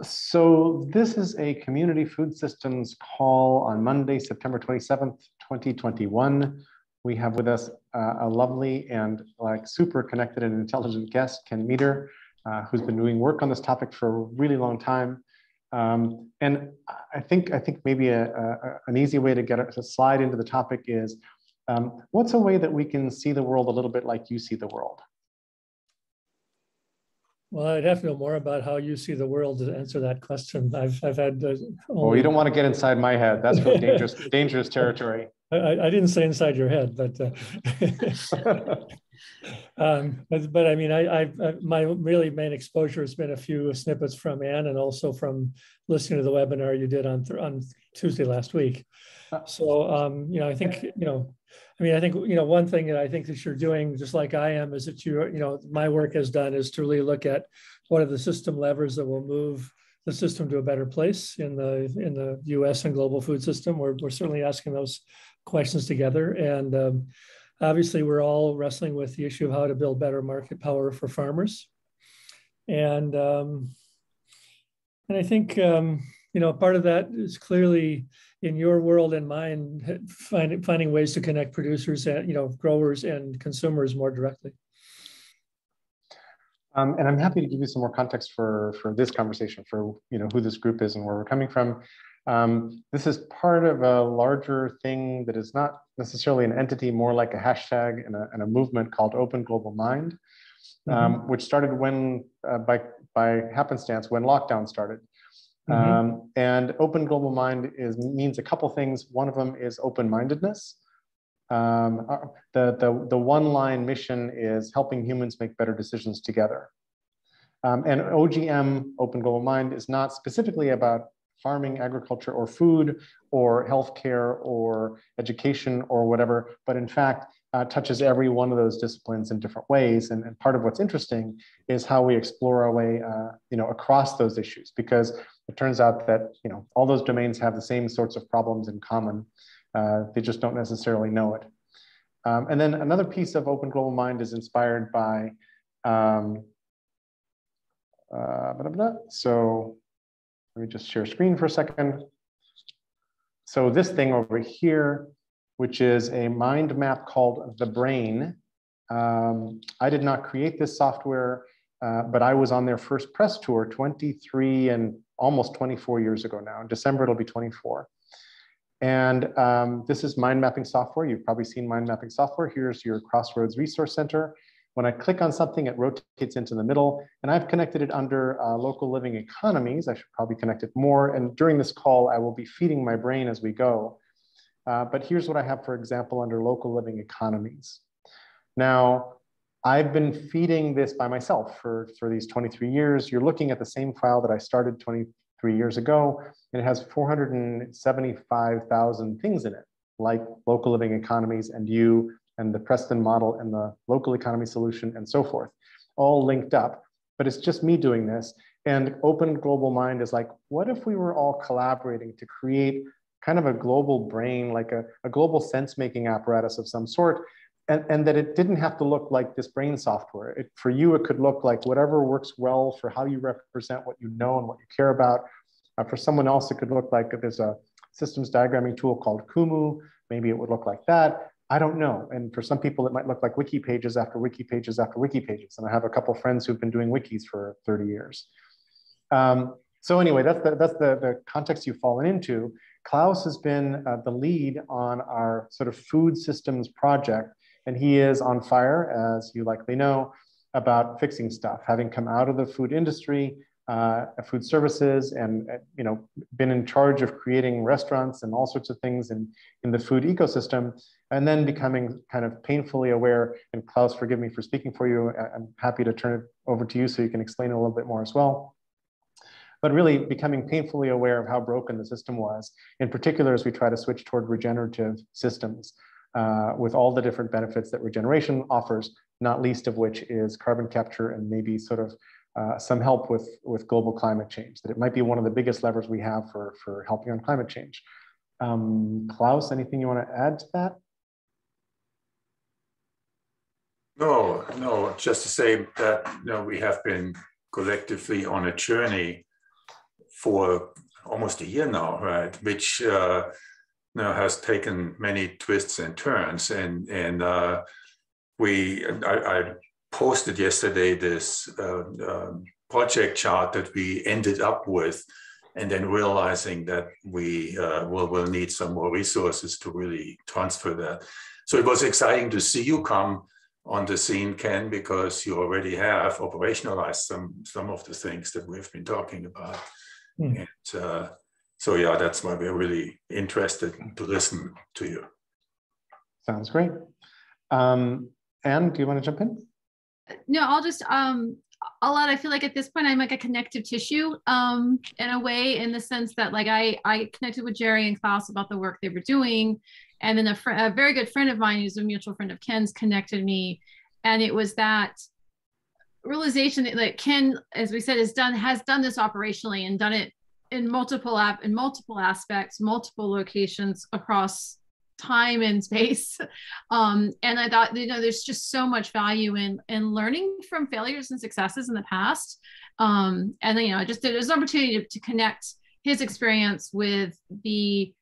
So this is a community food systems call on Monday, September 27th, 2021. We have with us a lovely and super connected and intelligent guest, Ken Meter, who's been doing work on this topic for a really long time. And I think maybe an easy way to to slide into the topic is, what's a way that we can see the world a little bit like you see the world? Well, I'd have to know more about how you see the world to answer that question. I've had Oh, you don't want to get inside my head. That's really dangerous territory. I didn't say inside your head, but but I mean, my really main exposure has been a few snippets from Anne and also from listening to the webinar you did on Tuesday last week. So I think one thing that I think that you're doing, just like I am, is that my work has done is to really look at what are the system levers that will move the system to a better place in the U.S. and global food system. We're certainly asking those questions together, and obviously we're all wrestling with the issue of how to build better market power for farmers, and I think part of that is clearly in your world and mine, finding ways to connect producers and growers and consumers more directly. And I'm happy to give you some more context for this conversation, for who this group is and where we're coming from. This is part of a larger thing that is not necessarily an entity, more like a hashtag and a movement called Open Global Mind, which started when by happenstance when lockdown started. And Open Global Mind means a couple things. One of them is open-mindedness. The one-line mission is helping humans make better decisions together. And OGM, Open Global Mind, is not specifically about farming, agriculture, or food, or healthcare, or education, or whatever, but in fact touches every one of those disciplines in different ways. And part of what's interesting is how we explore our way, across those issues, because it turns out that all those domains have the same sorts of problems in common. They just don't necessarily know it. And then another piece of Open Global Mind is inspired by, so let me just share screen for a second. So this thing over here, which is a mind map called The Brain. I did not create this software, but I was on their first press tour 23 and almost 24 years ago now. In December, it'll be 24. And this is mind mapping software. You've probably seen mind mapping software. Here's your Crossroads Resource Center. When I click on something, it rotates into the middle, and I've connected it under local living economies. I should probably connect it more. And during this call, I will be feeding my brain as we go. But here's what I have, for example, under local living economies. Now, I've been feeding this by myself for these 23 years. You're looking at the same file that I started 23 years ago, and it has 475,000 things in it, like local living economies and you and the Preston model and the local economy solution and so forth, all linked up. But it's just me doing this. And Open Global Mind is like, what if we were all collaborating to create kind of a global brain, like a global sense-making apparatus of some sort, and that it didn't have to look like this brain software. For you, it could look like whatever works well for how you represent what you know and what you care about. For someone else, it could look like there's a systems diagramming tool called Kumu. Maybe it would look like that. I don't know. And for some people, it might look like wiki pages after wiki pages after wiki pages. And I have a couple of friends who've been doing wikis for 30 years. So anyway, that's the context you've fallen into. Klaus has been the lead on our sort of food systems project. And he is on fire, as you likely know, about fixing stuff, having come out of the food industry, food services, and been in charge of creating restaurants and all sorts of things in the food ecosystem, and then becoming kind of painfully aware. And Klaus, forgive me for speaking for you. I'm happy to turn it over to you so you can explain it a little bit more as well. But really becoming painfully aware of how broken the system was, in particular as we try to switch toward regenerative systems with all the different benefits that regeneration offers, not least of which is carbon capture and maybe sort of some help with global climate change, that it might be one of the biggest levers we have for helping on climate change. Klaus, anything you want to add to that? No, just to say that we have been collectively on a journey for almost a year now, right? Which now has taken many twists and turns. And I posted yesterday this project chart that we ended up with, and then realizing that we will need some more resources to really transfer that. So it was exciting to see you come on the scene, Ken, because you already have operationalized some of the things that we've been talking about. And so yeah, that's why we're really interested to listen to you. Sounds great. Anne, do you want to jump in? No, I'll just I'll add, I feel like at this point I'm like a connective tissue in a way, in the sense that like I connected with Jerry and Klaus about the work they were doing, and then a very good friend of mine who's a mutual friend of Ken's connected me, and it was that realization that like Ken, as we said, has done this operationally and done it in multiple aspects, multiple locations across time and space. And I thought, there's just so much value in learning from failures and successes in the past. And then, just there's an opportunity to connect his experience with the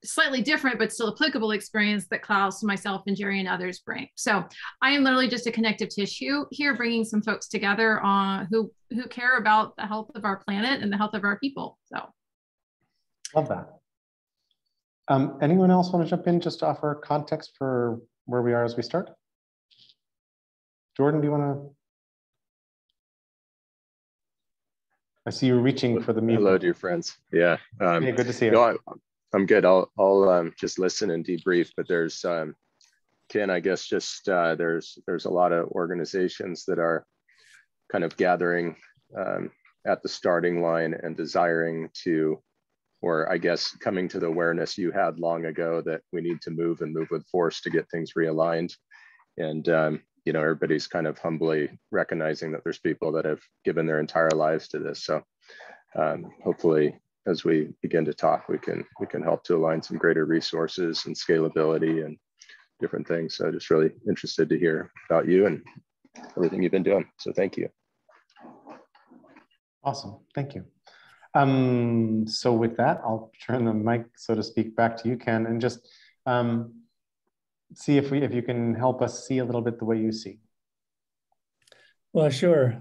slightly different but still applicable experience that Klaus, myself, and Jerry and others bring. So I am literally just a connective tissue here, bringing some folks together who care about the health of our planet and the health of our people. So love that. Anyone else want to jump in just to offer context for where we are as we start? Jordan, do you want to? I see you reaching for the mute. Hello, dear friends. Yeah. Hey, good to see you. No, I'm good. I'll just listen and debrief. But there's, Ken, I guess just there's a lot of organizations that are kind of gathering at the starting line and desiring to, or I guess coming to the awareness you had long ago that we need to move and move with force to get things realigned. And everybody's kind of humbly recognizing that there's people that have given their entire lives to this. So hopefully, as we begin to talk, we can help to align some greater resources and scalability and different things. So just really interested to hear about you and everything you've been doing. So thank you. Awesome, thank you. So with that, I'll turn the mic, so to speak, back to you, Ken, and just see if you can help us see a little bit the way you see. Well, sure.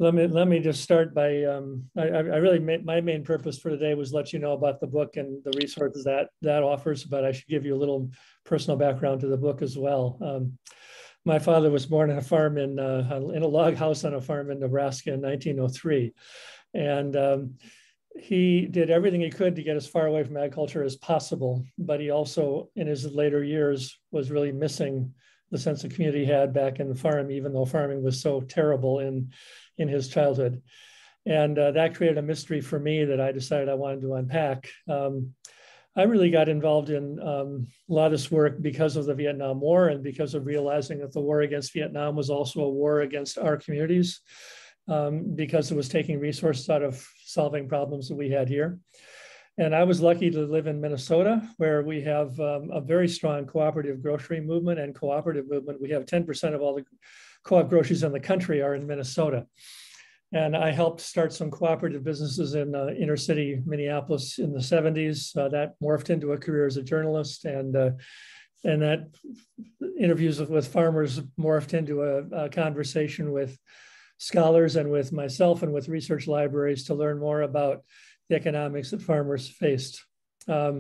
Let me just start by, my main purpose for today was let you know about the book and the resources that offers, but I should give you a little personal background to the book as well. My father was born on a farm in a log house on a farm in Nebraska in 1903. And he did everything he could to get as far away from agriculture as possible, but he also, in his later years, was really missing the sense of community he had back in the farm, even though farming was so terrible in his childhood. And that created a mystery for me that I decided I wanted to unpack. I really got involved in a lot of this work because of the Vietnam War and because of realizing that the war against Vietnam was also a war against our communities, because it was taking resources out of solving problems that we had here. And I was lucky to live in Minnesota, where we have a very strong cooperative grocery movement and cooperative movement. We have 10% of all the co-op groceries in the country are in Minnesota. And I helped start some cooperative businesses in inner city Minneapolis in the 70s. That morphed into a career as a journalist, and that interviews with farmers morphed into a conversation with scholars and with myself and with research libraries to learn more about the economics that farmers faced. I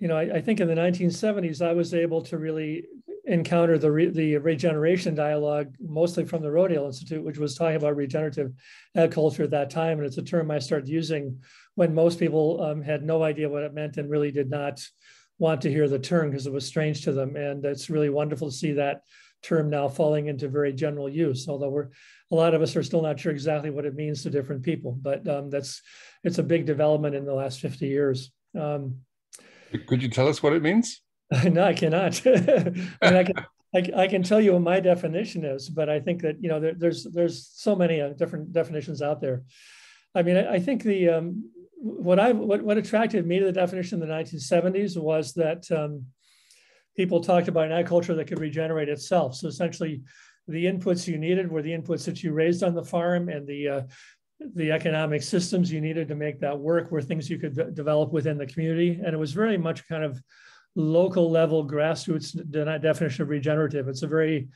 think in the 1970s, I was able to really encounter the regeneration dialogue, mostly from the Rodale Institute, which was talking about regenerative agriculture at that time. And it's a term I started using when most people had no idea what it meant and really did not want to hear the term because it was strange to them. And it's really wonderful to see that term now falling into very general use, although a lot of us are still not sure exactly what it means to different people, but it's a big development in the last 50 years. Could you tell us what it means? No, I cannot. I can tell you what my definition is, but I think that there's so many different definitions out there. I mean, I think what attracted me to the definition in the 1970s was that people talked about an agriculture that could regenerate itself. So essentially, the inputs you needed were the inputs that you raised on the farm, and the economic systems you needed to make that work were things you could develop within the community. And it was very much kind of local level grassroots definition of regenerative. It's a very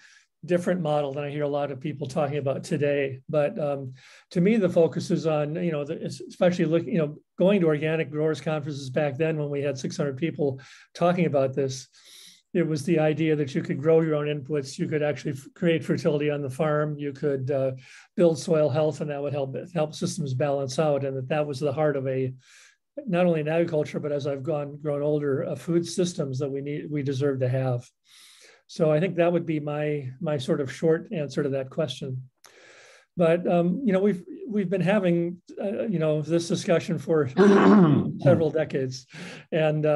different model than I hear a lot of people talking about today. But to me, the focus is on, especially looking, going to organic growers conferences back then when we had 600 people talking about this. It was the idea that you could grow your own inputs, you could actually create fertility on the farm, you could build soil health, and that would help systems balance out. And that was the heart of not only in agriculture, but as I've grown older, food systems that we deserve to have. So I think that would be my sort of short answer to that question. But we've been having this discussion for several decades, and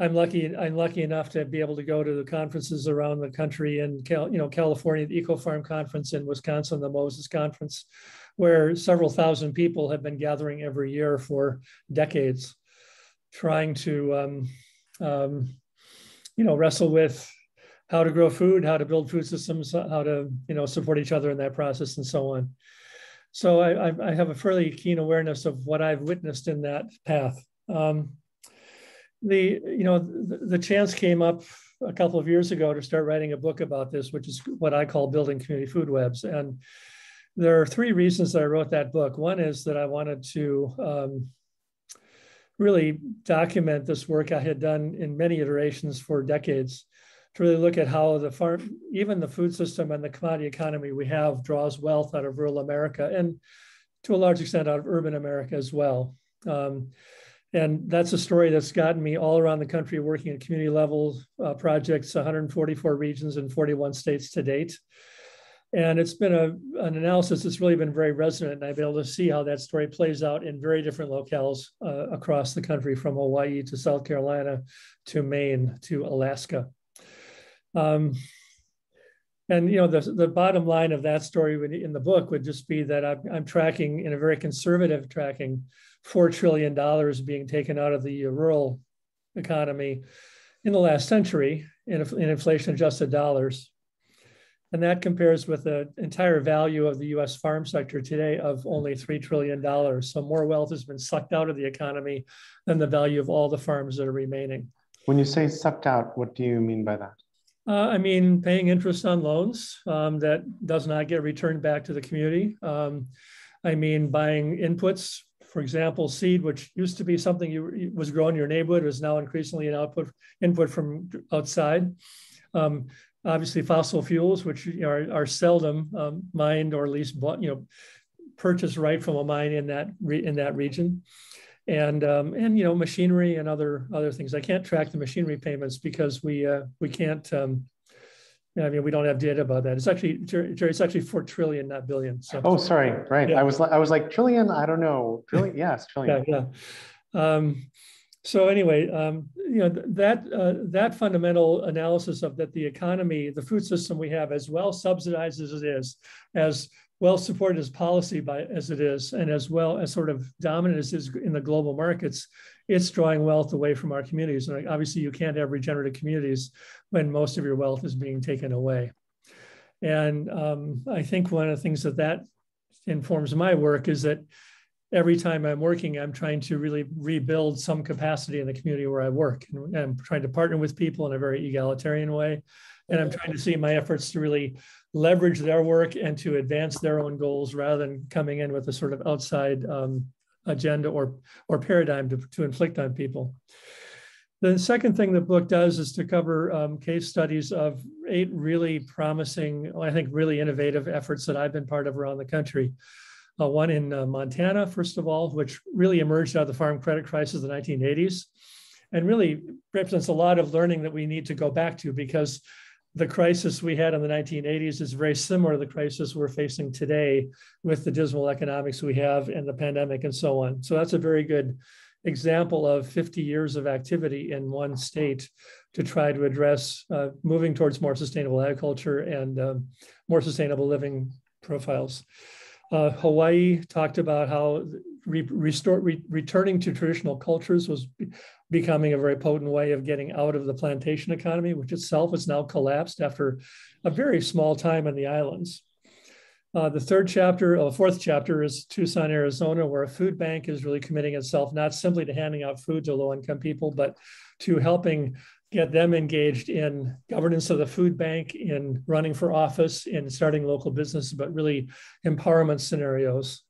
I'm lucky enough to be able to go to the conferences around the country. In California, the Eco Farm Conference, in Wisconsin, the Moses Conference, where several thousand people have been gathering every year for decades, trying to wrestle with how to grow food, how to build food systems, how to support each other in that process, and so on. So I have a fairly keen awareness of what I've witnessed in that path. The chance came up a couple of years ago to start writing a book about this, which is what I call Building Community Food Webs. And there are three reasons that I wrote that book. One is that I wanted to really document this work I had done in many iterations for decades, to really look at how the farm, even the food system and the commodity economy we have, draws wealth out of rural America, and to a large extent out of urban America as well. And that's a story that's gotten me all around the country working at community level projects, 144 regions in 41 states to date. And it's been an analysis that's really been very resonant, and I've been able to see how that story plays out in very different locales across the country, from Hawaii to South Carolina to Maine to Alaska. And the bottom line of that story in the book would just be that I'm tracking, in a very conservative tracking, $4 trillion being taken out of the rural economy in the last century in inflation-adjusted dollars. And that compares with the entire value of the US farm sector today of only $3 trillion. So more wealth has been sucked out of the economy than the value of all the farms that are remaining. When you say sucked out, what do you mean by that? I mean, paying interest on loans that does not get returned back to the community. I mean, buying inputs, for example, seed, which used to be something was grown in your neighborhood, is now increasingly an input from outside. Obviously, fossil fuels, which are seldom mined or at least bought, purchased right from a mine in that region. And machinery and other things. I can't track the machinery payments because we can't. We don't have data about that. It's actually, Jerry, it's actually 4 trillion, not billion. So. Oh, sorry. Right. Yeah. I was like trillion. I don't know. Trillion. Yes, trillion. Yeah. So anyway, that fundamental analysis of that the economy, the food system we have, as well subsidized as it is, as well supported as policy as it is, and as well as sort of dominant as it is in the global markets, it's drawing wealth away from our communities. And obviously you can't have regenerative communities when most of your wealth is being taken away. And I think one of the things that informs my work is that every time I'm working, I'm trying to really rebuild some capacity in the community where I work. And I'm trying to partner with people in a very egalitarian way. And I'm trying to see my efforts to really leverage their work and to advance their own goals rather than coming in with a sort of outside agenda or paradigm to inflict on people. The second thing the book does is to cover case studies of 8 really promising, I think really innovative efforts that I've been part of around the country. One in Montana, first of all, which really emerged out of the farm credit crisis of the 1980s, and really represents a lot of learning that we need to go back to, because the crisis we had in the 1980s is very similar to the crisis we're facing today with the dismal economics we have and the pandemic and so on. So that's a very good example of 50 years of activity in one state to try to address moving towards more sustainable agriculture and more sustainable living profiles. Hawaii talked about how returning to traditional cultures was becoming a very potent way of getting out of the plantation economy, which itself has now collapsed after a very small time in the islands. The fourth chapter is Tucson, Arizona, where a food bank is really committing itself not simply to handing out food to low-income people, but to helping get them engaged in governance of the food bank, in running for office, in starting local business, but really empowerment scenarios.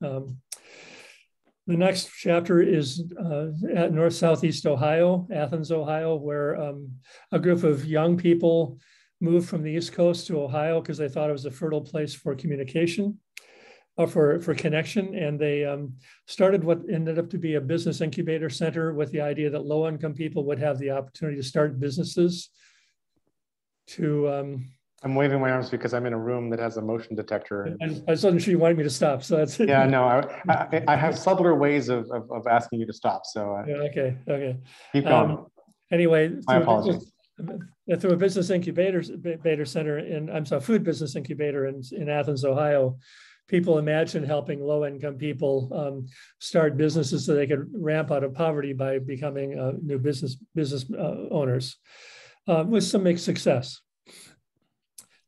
The next chapter is at Southeast Ohio, Athens, Ohio, where a group of young people moved from the East Coast to Ohio because they thought it was a fertile place for communication, for connection. And they started what ended up to be a business incubator center with the idea that low-income people would have the opportunity to start businesses. I'm waving my arms because I'm in a room that has a motion detector. I wasn't sure you wanted me to stop, so that's it. Yeah, no, I have subtler ways of asking you to stop, so yeah, okay. Keep going. Anyway, my apologies. Through a business incubator center food business incubator in Athens, Ohio, people imagined helping low-income people start businesses so they could ramp out of poverty by becoming new business owners with some mixed success.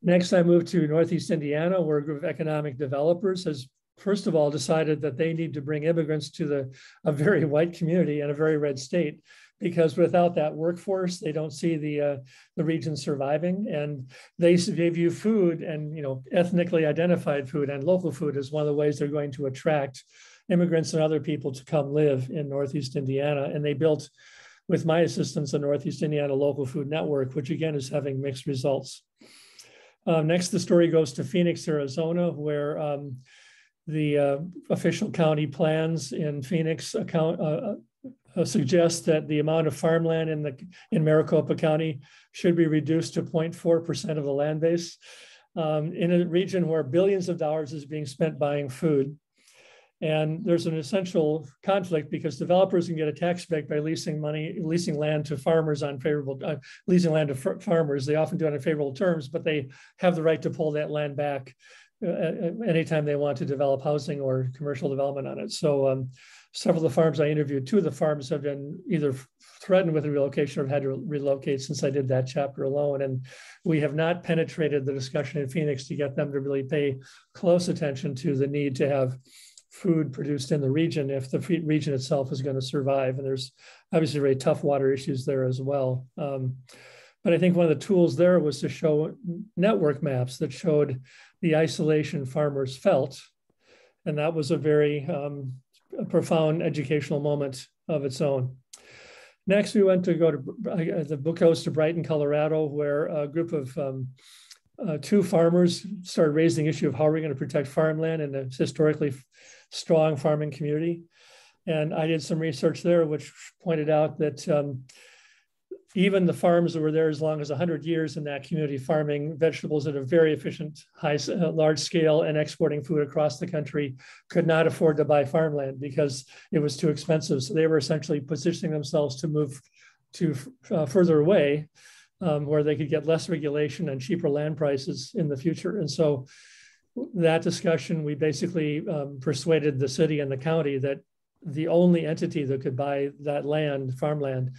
Next, I moved to Northeast Indiana, where a group of economic developers has, first of all, decided that they need to bring immigrants to a very white community and a very red state, because without that workforce, they don't see the region surviving. And they view food and ethnically identified food and local food as one of the ways they're going to attract immigrants and other people to come live in Northeast Indiana. And they built, with my assistance, a Northeast Indiana Local Food Network, which again is having mixed results. Next, the story goes to Phoenix, Arizona, where the official county plans in Phoenix suggest that the amount of farmland in Maricopa County should be reduced to 0.4% of the land base in a region where billions of dollars is being spent buying food. And there's an essential conflict because developers can get a tax break by leasing land to farmers on favorable, leasing land to farmers. They often do it on favorable terms, but they have the right to pull that land back anytime they want to develop housing or commercial development on it. So several of the farms I interviewed, 2 of the farms have been either threatened with a relocation or had to relocate since I did that chapter alone. And we have not penetrated the discussion in Phoenix to get them to really pay close attention to the need to have food produced in the region if the region itself is going to survive. And there's obviously very tough water issues there as well. But I think one of the tools there was to show network maps that showed the isolation farmers felt. And that was a very profound educational moment of its own. Next, we went to the book goes to Brighton, Colorado, where a group of 2 farmers started raising the issue of how we're going to protect farmland in a historically strong farming community. And I did some research there, which pointed out that even the farms that were there as long as 100 years in that community, farming vegetables at a very efficient, large scale and exporting food across the country, could not afford to buy farmland because it was too expensive. So they were essentially positioning themselves to move to further away where they could get less regulation and cheaper land prices in the future. And so that discussion, we basically persuaded the city and the county that the only entity that could buy that land, farmland,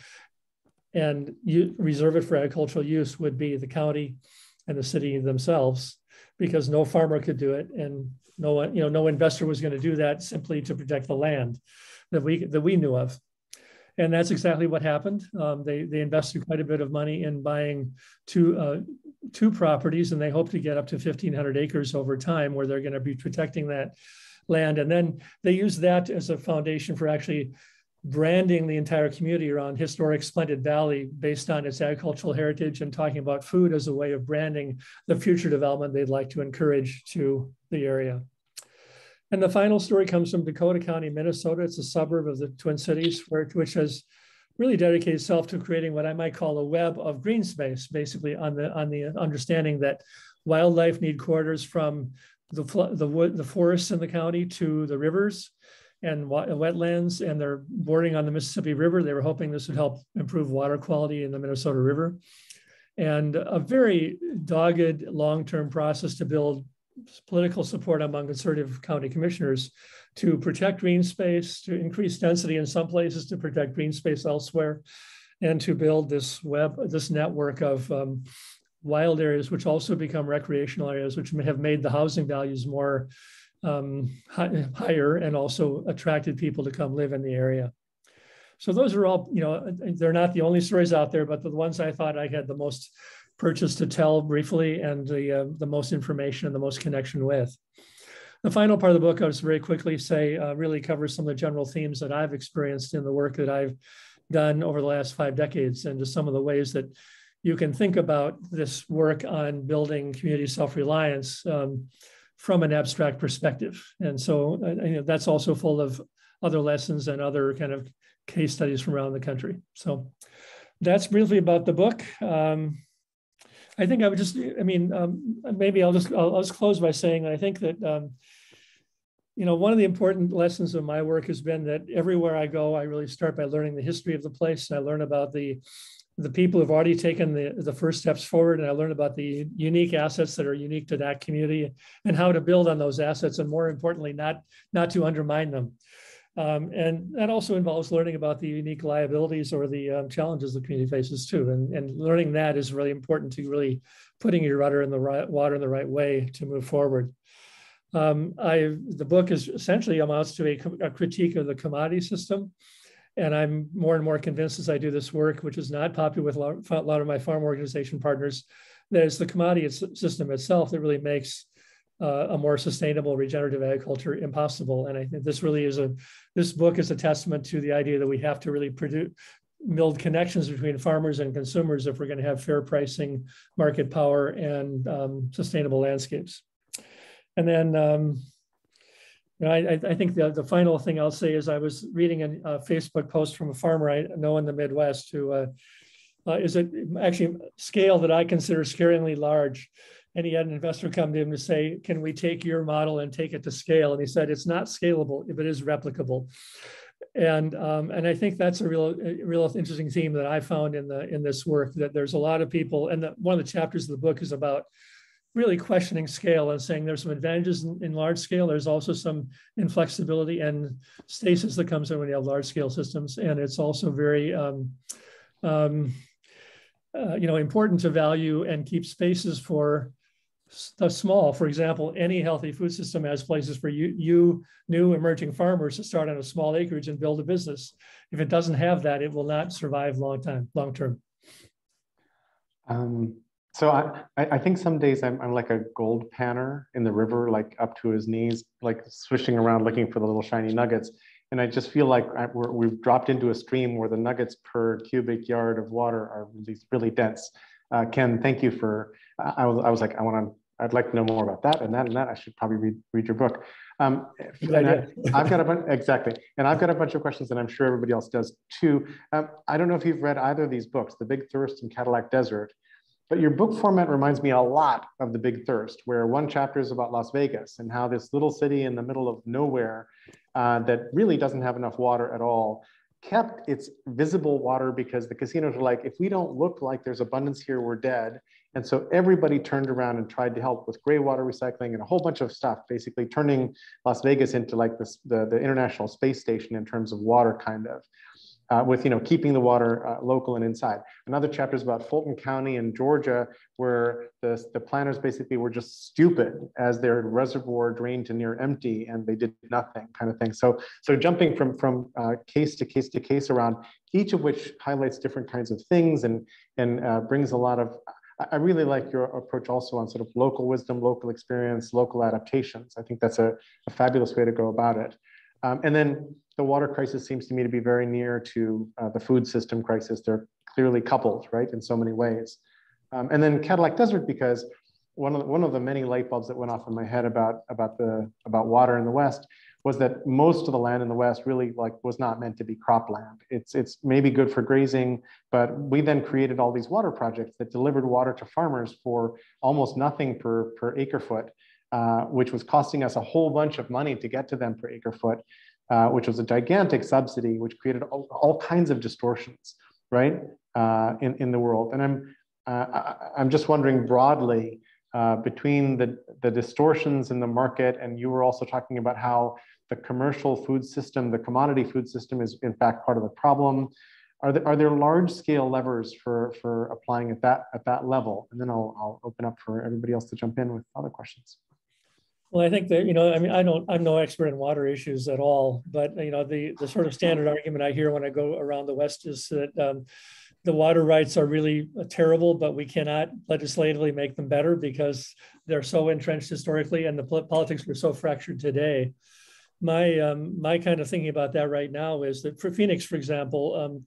and reserve it for agricultural use would be the county and the city themselves, because no farmer could do it, and no investor was going to do that simply to protect the land that we knew of. And that's exactly what happened. They invested quite a bit of money in buying two properties, and they hope to get up to 1,500 acres over time where they're going to be protecting that land. And then they use that as a foundation for actually branding the entire community around historic Splendid Valley based on its agricultural heritage, and talking about food as a way of branding the future development they'd like to encourage to the area. And the final story comes from Dakota County, Minnesota. It's a suburb of the Twin Cities, which has really dedicated itself to creating what I might call a web of green space, basically on the understanding that wildlife need corridors from the forests in the county to the rivers and wetlands, and they're bordering on the Mississippi River. They were hoping this would help improve water quality in the Minnesota River. And a very dogged long-term process to build political support among conservative county commissioners to protect green space, to increase density in some places, to protect green space elsewhere, and to build this network of wild areas, which also become recreational areas, which have made the housing values more higher and also attracted people to come live in the area. So those are all, they're not the only stories out there, but the ones I thought I had the most purchase to tell briefly and the most information and the most connection with. The final part of the book, I'll just very quickly say, really covers some of the general themes that I've experienced in the work that I've done over the last 5 decades, and just some of the ways that you can think about this work on building community self-reliance from an abstract perspective. And so that's also full of other lessons and other kind of case studies from around the country. So that's briefly about the book. I think I would just, maybe I'll just close by saying I think that, one of the important lessons of my work has been that everywhere I go, I really start by learning the history of the place. I learn about the people who've already taken the first steps forward, and I learn about the unique assets that are unique to that community and how to build on those assets, and more importantly, not to undermine them. And that also involves learning about the unique liabilities or the challenges the community faces too. And learning that is really important to really putting your rudder in the water in the right way to move forward. The book is essentially amounts to a critique of the commodity system. And I'm more and more convinced as I do this work, which is not popular with a lot of my farm organization partners, that it's the commodity system itself that really makes a more sustainable regenerative agriculture impossible. And I think this really this book is a testament to the idea that we have to really build connections between farmers and consumers if we're going to have fair pricing, market power, and sustainable landscapes. And then I think the final thing I'll say is I was reading a Facebook post from a farmer I know in the Midwest who is actually a scale that I consider scaringly large. And he had an investor come to him to say, can we take your model and take it to scale? And he said, it's not scalable if it is replicable. And I think that's a real interesting theme that I found in this work, that there's a lot of people, and one of the chapters of the book is about really questioning scale and saying there's some advantages in large scale. There's also some inflexibility and stasis that comes in when you have large scale systems. And it's also very, important to value and keep spaces for the small. For example, any healthy food system has places for you new emerging farmers to start on a small acreage and build a business. If it doesn't have that, it will not survive long term. So I think some days I'm like a gold panner in the river, like up to his knees, like swishing around looking for the little shiny nuggets. And I just feel like we've dropped into a stream where the nuggets per cubic yard of water are really dense. Ken, thank you for, I was like, I'd like to know more about that and that and that. I should probably read your book. I've got a bunch, exactly. And I've got a bunch of questions, and I'm sure everybody else does too. I don't know if you've read either of these books, The Big Thirst and Cadillac Desert, but your book format reminds me a lot of The Big Thirst, where one chapter is about Las Vegas and how this little city in the middle of nowhere that really doesn't have enough water at all kept its visible water because the casinos were like, if we don't look like there's abundance here, we're dead. And so everybody turned around and tried to help with gray water recycling and a whole bunch of stuff, basically turning Las Vegas into like the International Space Station in terms of water, kind of. With keeping the water local and inside. Another chapter is about Fulton County in Georgia, where the planners basically were just stupid as their reservoir drained to near empty, and they did nothing, kind of thing. So jumping from case to case to case around, each of which highlights different kinds of things and brings a lot of. I really like your approach also on sort of local wisdom, local experience, local adaptations. I think that's a fabulous way to go about it. And then the water crisis seems to me to be very near to the food system crisis. They're clearly coupled, right, in so many ways. And then Cadillac Desert, because one of the many light bulbs that went off in my head about water in the West was that most of the land in the West really was not meant to be cropland. It's maybe good for grazing, but we then created all these water projects that delivered water to farmers for almost nothing per acre foot. Which was costing us a whole bunch of money to get to them per acre foot, which was a gigantic subsidy, which created all kinds of distortions, right, in the world. And I'm just wondering broadly, between the distortions in the market, and you were also talking about how the commercial food system, the commodity food system, is in fact part of the problem. Are there large scale levers for applying at that level? And then I'll open up for everybody else to jump in with other questions. Well, I think that, I mean, I'm no expert in water issues at all, but, the sort of standard argument I hear when I go around the West is that the water rights are really terrible, but we cannot legislatively make them better because they're so entrenched historically and the politics are so fractured today. My kind of thinking about that right now is that for Phoenix, for example,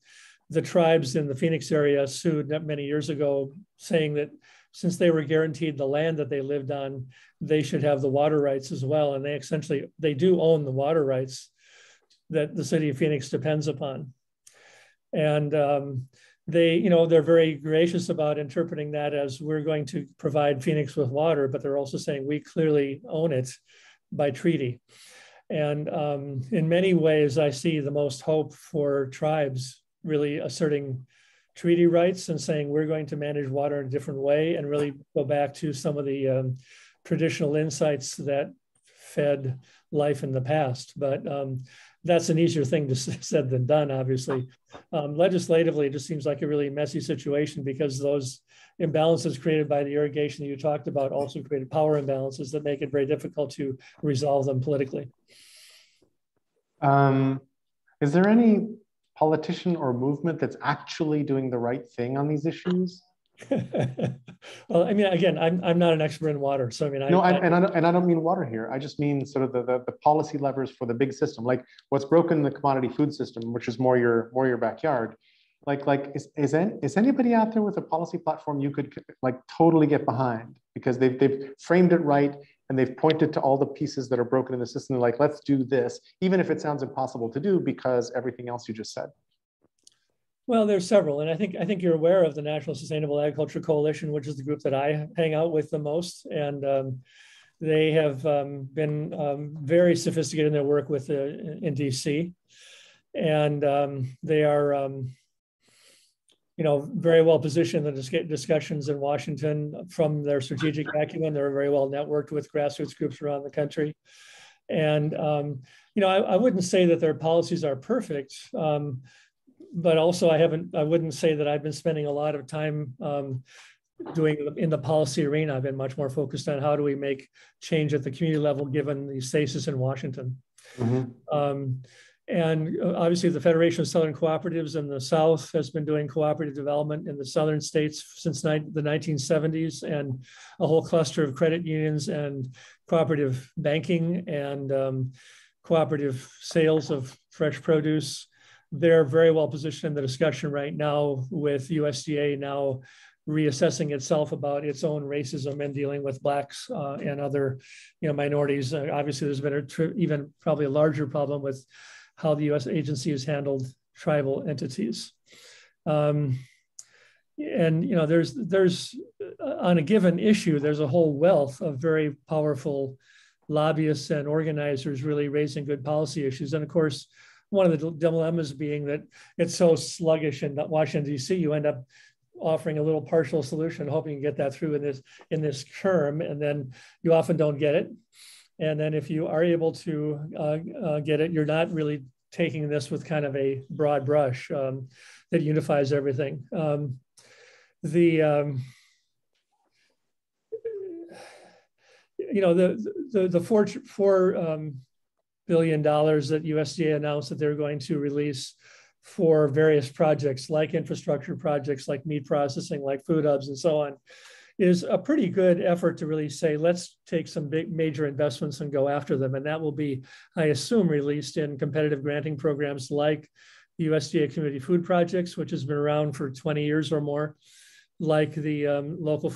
the tribes in the Phoenix area sued many years ago, saying that since they were guaranteed the land that they lived on, they should have the water rights as well. And they do own the water rights that the city of Phoenix depends upon. And they're very gracious about interpreting that as we're going to provide Phoenix with water, but they're also saying we clearly own it by treaty. And in many ways, I see the most hope for tribes really asserting treaty rights and saying we're going to manage water in a different way and really go back to some of the traditional insights that fed life in the past. But that's an easier thing to said than done, obviously. Legislatively, it just seems like a really messy situation because those imbalances created by the irrigation that you talked about also created power imbalances that make it very difficult to resolve them politically. Is there any politician or movement that's actually doing the right thing on these issues? Well, I mean, again, I'm not an expert in water, so I mean, I don't mean water here. I just mean sort of the policy levers for the big system, like what's broken in the commodity food system, which is more your backyard. Is anybody out there with a policy platform you could like totally get behind because they've framed it right and they've pointed to all the pieces that are broken in the system, like let's do this, even if it sounds impossible to do because everything else you just said. Well, there's several, and I think you're aware of the National Sustainable Agriculture Coalition, which is the group that I hang out with the most, and they have been very sophisticated in their work in DC, and they are very well positioned in the discussions in Washington from their strategic acumen. They're very well networked with grassroots groups around the country, and I wouldn't say that their policies are perfect. But also I wouldn't say that I've been spending a lot of time doing in the policy arena. I've been much more focused on how do we make change at the community level, given the stasis in Washington. Mm-hmm. And obviously the Federation of Southern Cooperatives in the South has been doing cooperative development in the Southern states since the 1970s, and a whole cluster of credit unions and cooperative banking and cooperative sales of fresh produce. They're very well positioned in the discussion right now, with USDA now reassessing itself about its own racism and dealing with Blacks and other minorities. Obviously, there's been even probably a larger problem with how the U.S. agency has handled tribal entities. And there's on a given issue, there's a whole wealth of very powerful lobbyists and organizers really raising good policy issues. And of course, one of the dilemmas being that it's so sluggish in Washington, D.C., you end up offering a little partial solution, hoping to get that through in this term, and then you often don't get it. And then if you are able to get it, you're not really taking this with kind of a broad brush that unifies everything. The $4 billion that USDA announced that they're going to release for various projects like infrastructure projects, like meat processing, like food hubs and so on, is a pretty good effort to really say, let's take some big major investments and go after them. And that will be, I assume, released in competitive granting programs like USDA Community Food Projects, which has been around for 20 years or more, like the local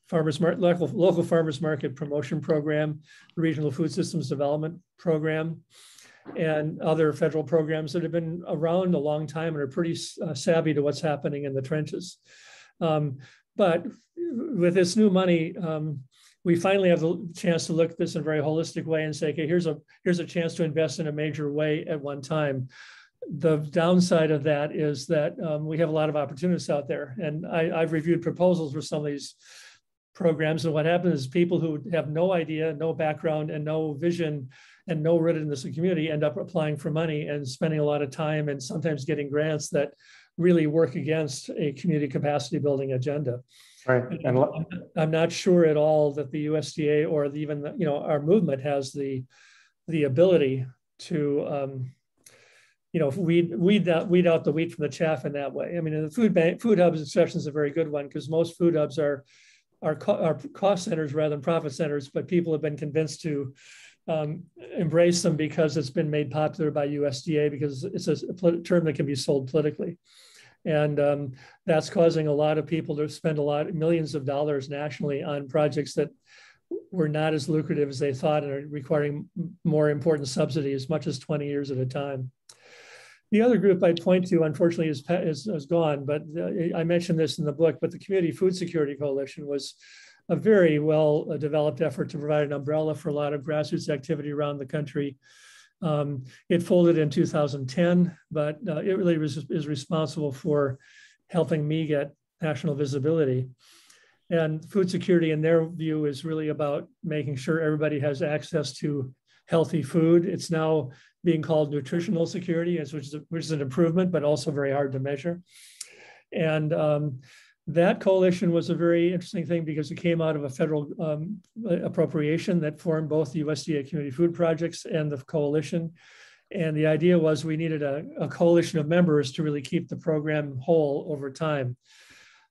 farmers market promotion program, the Regional Food Systems Development Program, and other federal programs that have been around a long time and are pretty savvy to what's happening in the trenches. But with this new money, we finally have the chance to look at this in a very holistic way and say, okay, here's a chance to invest in a major way at one time. The downside of that is that we have a lot of opportunities out there. And I've reviewed proposals for some of these programs. And what happens is people who have no idea, no background, and no vision, and no rootedness in the community end up applying for money and spending a lot of time and sometimes getting grants that really work against a community capacity building agenda. Right. And I'm not sure at all that the USDA or even our movement has the ability to weed out the wheat from the chaff in that way. I mean, the food hubs exception is a very good one because most food hubs are cost centers rather than profit centers, but people have been convinced to embrace them because it's been made popular by USDA because it's a term that can be sold politically. And that's causing a lot of people to spend millions of dollars nationally on projects that were not as lucrative as they thought and are requiring more important subsidy, as much as 20 years at a time. The other group I'd point to, unfortunately, is gone, but I mentioned this in the book, but the Community Food Security Coalition was a very well developed effort to provide an umbrella for a lot of grassroots activity around the country. It folded in 2010, but it really is responsible for helping me get national visibility. And food security, in their view, is really about making sure everybody has access to healthy food. It's now being called nutritional security, which is an improvement, but also very hard to measure. And that coalition was a very interesting thing because it came out of a federal appropriation that formed both the USDA Community Food Projects and the coalition. And the idea was we needed a coalition of members to really keep the program whole over time.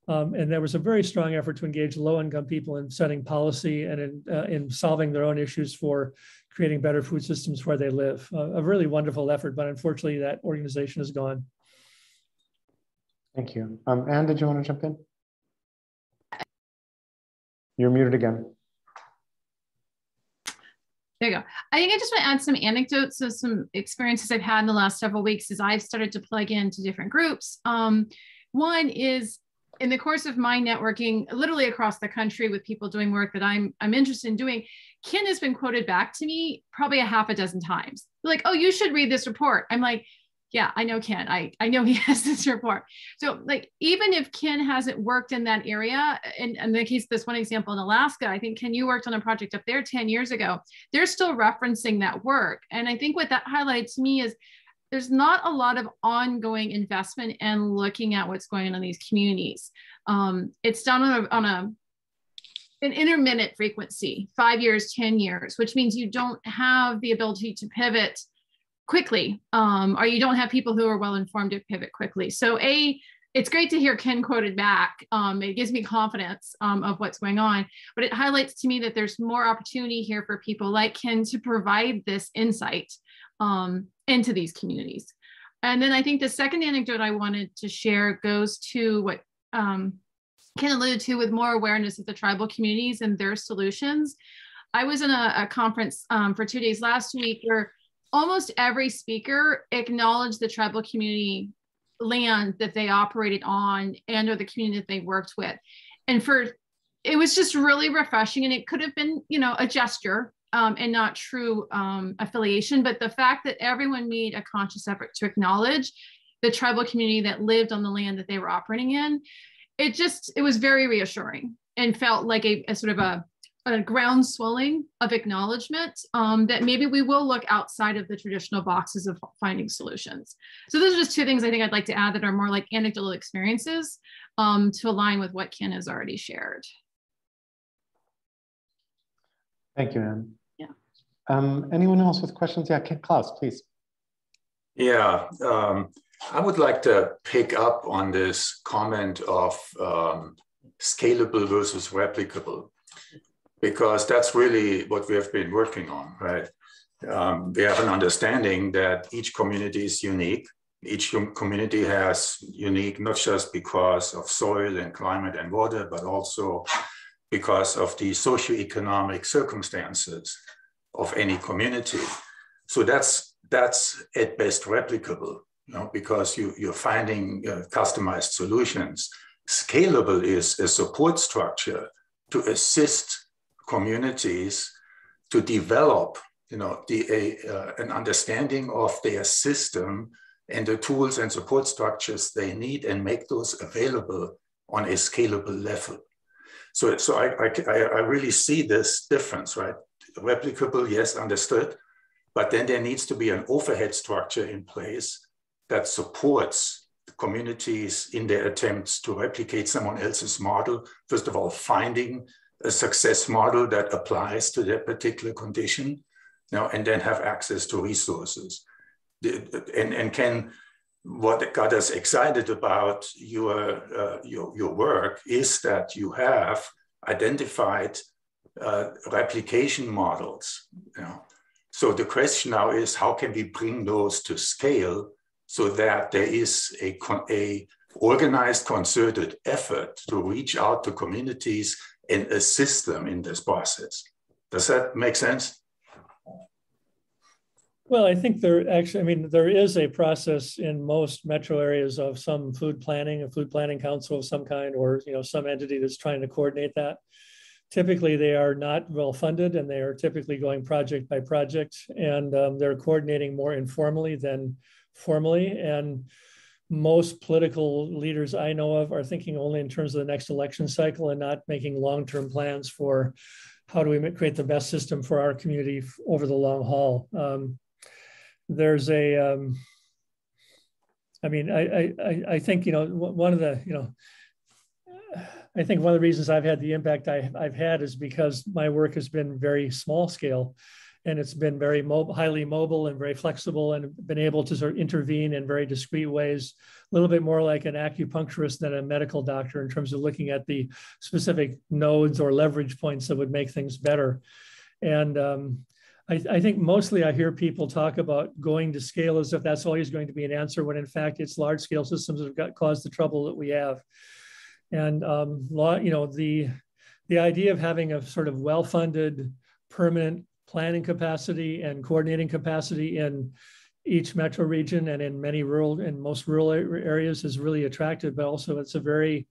And there was a very strong effort to engage low-income people in setting policy and in solving their own issues for creating better food systems where they live. A really wonderful effort, but unfortunately that organization is gone. Thank you. Anne, did you want to jump in? You're muted again. There you go. I think I just want to add some anecdotes of some experiences I've had in the last several weeks as I've started to plug into different groups. One is in the course of my networking, literally across the country with people doing work that I'm interested in doing, Ken has been quoted back to me probably a half a dozen times. Like, oh, you should read this report. I'm like, yeah, I know Ken. I know he has this report. So like, even if Ken hasn't worked in that area, in the case of this one example in Alaska, I think Ken, you worked on a project up there 10 years ago. They're still referencing that work. And I think what that highlights to me is there's not a lot of ongoing investment and looking at what's going on in these communities. It's done on an intermittent frequency, 5 years, 10 years, which means you don't have the ability to pivot quickly, or you don't have people who are well-informed to pivot quickly. So it's great to hear Ken quoted back. It gives me confidence of what's going on, but it highlights to me that there's more opportunity here for people like Ken to provide this insight into these communities. And then I think the second anecdote I wanted to share goes to what Ken alluded to with more awareness of the tribal communities and their solutions. I was in a conference for 2 days last week where almost every speaker acknowledged the tribal community land that they operated on and or the community that they worked with. And it was just really refreshing, and it could have been, a gesture and not true affiliation, but the fact that everyone made a conscious effort to acknowledge the tribal community that lived on the land that they were operating in, it was very reassuring and felt like a sort of a ground swelling of acknowledgement that maybe we will look outside of the traditional boxes of finding solutions. So those are just two things I think I'd like to add that are more like anecdotal experiences to align with what Ken has already shared. Thank you, Anne. Yeah. Anyone else with questions? Yeah, Klaus, please. Yeah, I would like to pick up on this comment of scalable versus replicable, because that's really what we have been working on, right? We have an understanding that each community is unique. Each community has unique, not just because of soil and climate and water, but also because of the socioeconomic circumstances of any community. So that's at best replicable, because you're finding customized solutions. Scalable is a support structure to assist communities to develop, an understanding of their system and the tools and support structures they need, and make those available on a scalable level. So I really see this difference, right? Replicable, yes, understood. But then there needs to be an overhead structure in place that supports the communities in their attempts to replicate someone else's model. First of all, finding a success model that applies to their particular condition, you know, and then have access to resources. And Ken, what got us excited about your work is that you have identified replication models. You know? So the question now is, how can we bring those to scale so that there is a organized, concerted effort to reach out to communities and assist them in this process? Does that make sense? Well, I think there is a process in most metro areas of some food planning, a food planning council of some kind, or some entity that's trying to coordinate that. Typically, they are not well funded, and they are typically going project by project, and they're coordinating more informally than formally. And most political leaders I know of are thinking only in terms of the next election cycle and not making long-term plans for how do we create the best system for our community over the long haul. There's a, I think, one of the, I think one of the reasons I've had the impact I've had is because my work has been very small scale, and it's been very highly mobile and very flexible, and been able to sort of intervene in very discrete ways, a little bit more like an acupuncturist than a medical doctor in terms of looking at the specific nodes or leverage points that would make things better. And I think mostly I hear people talk about going to scale as if that's always going to be an answer, when in fact it's large scale systems that have caused the trouble that we have. And the idea of having a sort of well-funded, permanent planning capacity and coordinating capacity in each metro region and in most rural areas is really attractive. But also, it's a very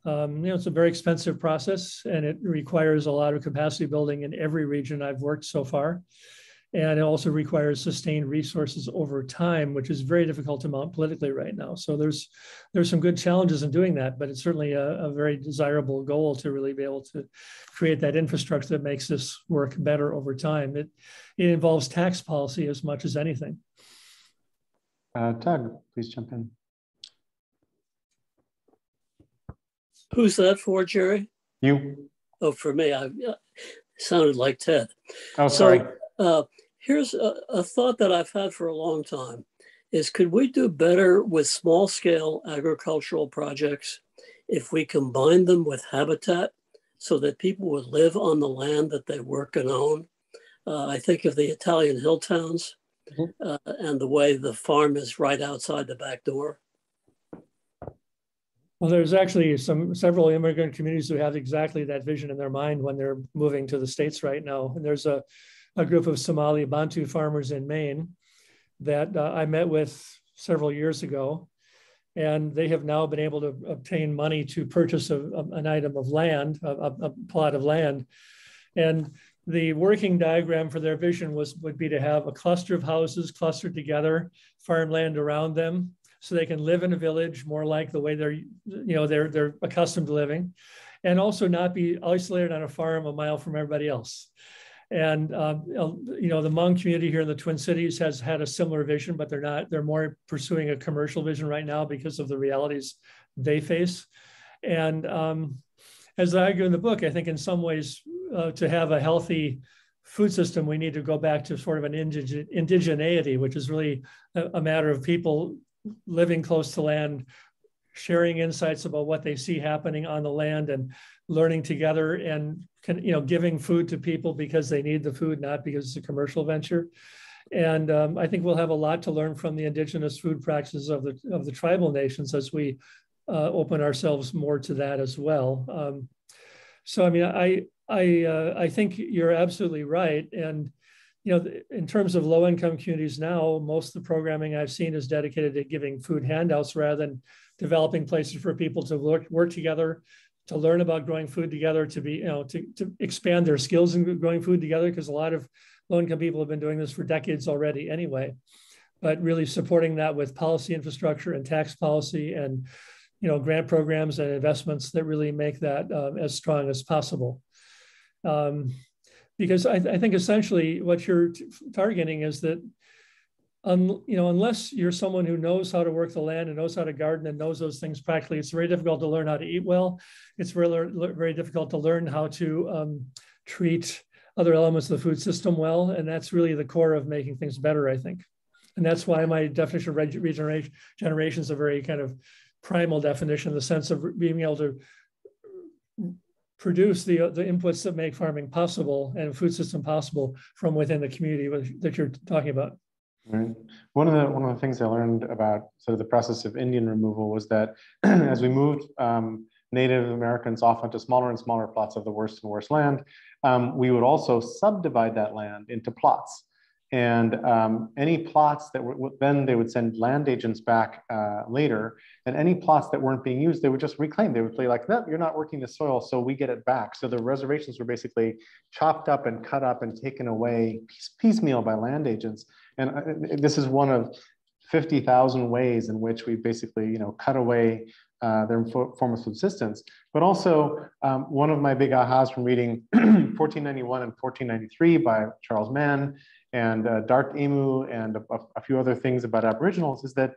it's a very expensive process, and it requires a lot of capacity building in every region I've worked so far. And it also requires sustained resources over time, which is very difficult to mount politically right now. So there's some good challenges in doing that, but it's certainly a very desirable goal to really be able to create that infrastructure that makes this work better over time. It involves tax policy as much as anything. Doug, please jump in. Who's that for, Jerry? You. Oh, for me. I sounded like Ted. Oh, sorry. So, here's a thought that I've had for a long time is, could we do better with small scale agricultural projects if we combine them with habitat so that people would live on the land that they work and own? I think of the Italian hill towns and the way the farm is right outside the back door. Well, there's actually several immigrant communities who have exactly that vision in their mind when they're moving to the States right now. And there's a group of Somali Bantu farmers in Maine that I met with several years ago. And they have now been able to obtain money to purchase an item of land, a plot of land. And the working diagram for their vision would be to have a cluster of houses clustered together, farmland around them, so they can live in a village more like the way they're accustomed to living, and also not be isolated on a farm a mile from everybody else. And the Hmong community here in the Twin Cities has had a similar vision, but they're more pursuing a commercial vision right now because of the realities they face. And as I argue in the book, I think in some ways to have a healthy food system, we need to go back to sort of an indigeneity, which is really a matter of people living close to land, sharing insights about what they see happening on the land, and learning together, and giving food to people because they need the food, not because it's a commercial venture. And I think we'll have a lot to learn from the indigenous food practices of the tribal nations as we open ourselves more to that as well. So I mean, I think you're absolutely right. And in terms of low-income communities now, most of the programming I've seen is dedicated to giving food handouts rather than developing places for people to work together, to learn about growing food together, to expand their skills in growing food together, because a lot of low-income people have been doing this for decades already anyway. But really supporting that with policy infrastructure and tax policy and grant programs and investments that really make that as strong as possible. Because I think essentially what you're targeting is that, unless you're someone who knows how to work the land and knows how to garden and knows those things practically, it's very difficult to learn how to eat well. It's very difficult to learn how to treat other elements of the food system well. And that's really the core of making things better, I think. And that's why my definition of regeneration is a very kind of primal definition, in the sense of being able to produce the inputs that make farming possible and food system possible from within the community that you're talking about. Right. One of the things I learned about sort of the process of Indian removal was that as we moved Native Americans off onto smaller and smaller plots of the worst and worst land, we would also subdivide that land into plots. And any plots that were, then they would send land agents back later, and any plots that weren't being used, they would just reclaim. They would say like, no, you're not working the soil, so we get it back. So the reservations were basically chopped up and cut up and taken away piecemeal by land agents. And this is one of 50,000 ways in which we basically, cut away their form of subsistence. But also, one of my big ahas from reading 1491 and 1493 by Charles Mann and Dark Emu and a few other things about Aboriginals is that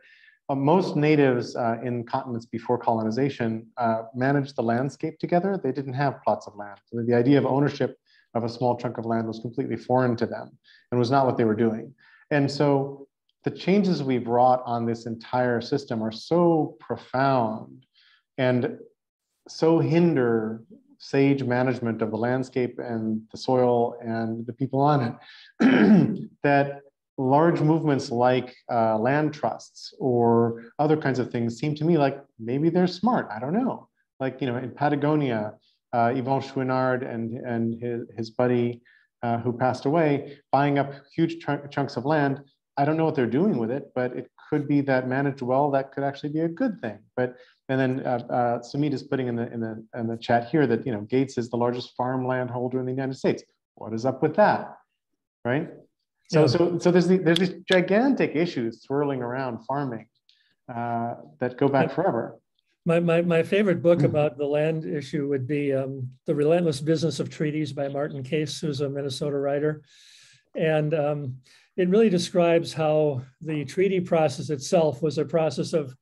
most natives in continents before colonization managed the landscape together. They didn't have plots of land. So the idea of ownership of a small chunk of land was completely foreign to them and was not what they were doing. And so the changes we've wrought on this entire system are so profound and so hinder sage management of the landscape and the soil and the people on it that large movements like land trusts or other kinds of things seem to me like maybe they're smart. I don't know. Like, in Patagonia, Yvon Chouinard and his buddy who passed away, buying up huge chunks of land. I don't know what they're doing with it, but it could be that managed well, that could actually be a good thing. And then Sumit is putting in the chat here that Gates is the largest farmland holder in the United States. What is up with that, right? So yeah. So there's these gigantic issues swirling around farming that go back forever. My favorite book about the land issue would be The Relentless Business of Treaties by Martin Case, who's a Minnesota writer. And it really describes how the treaty process itself was a process of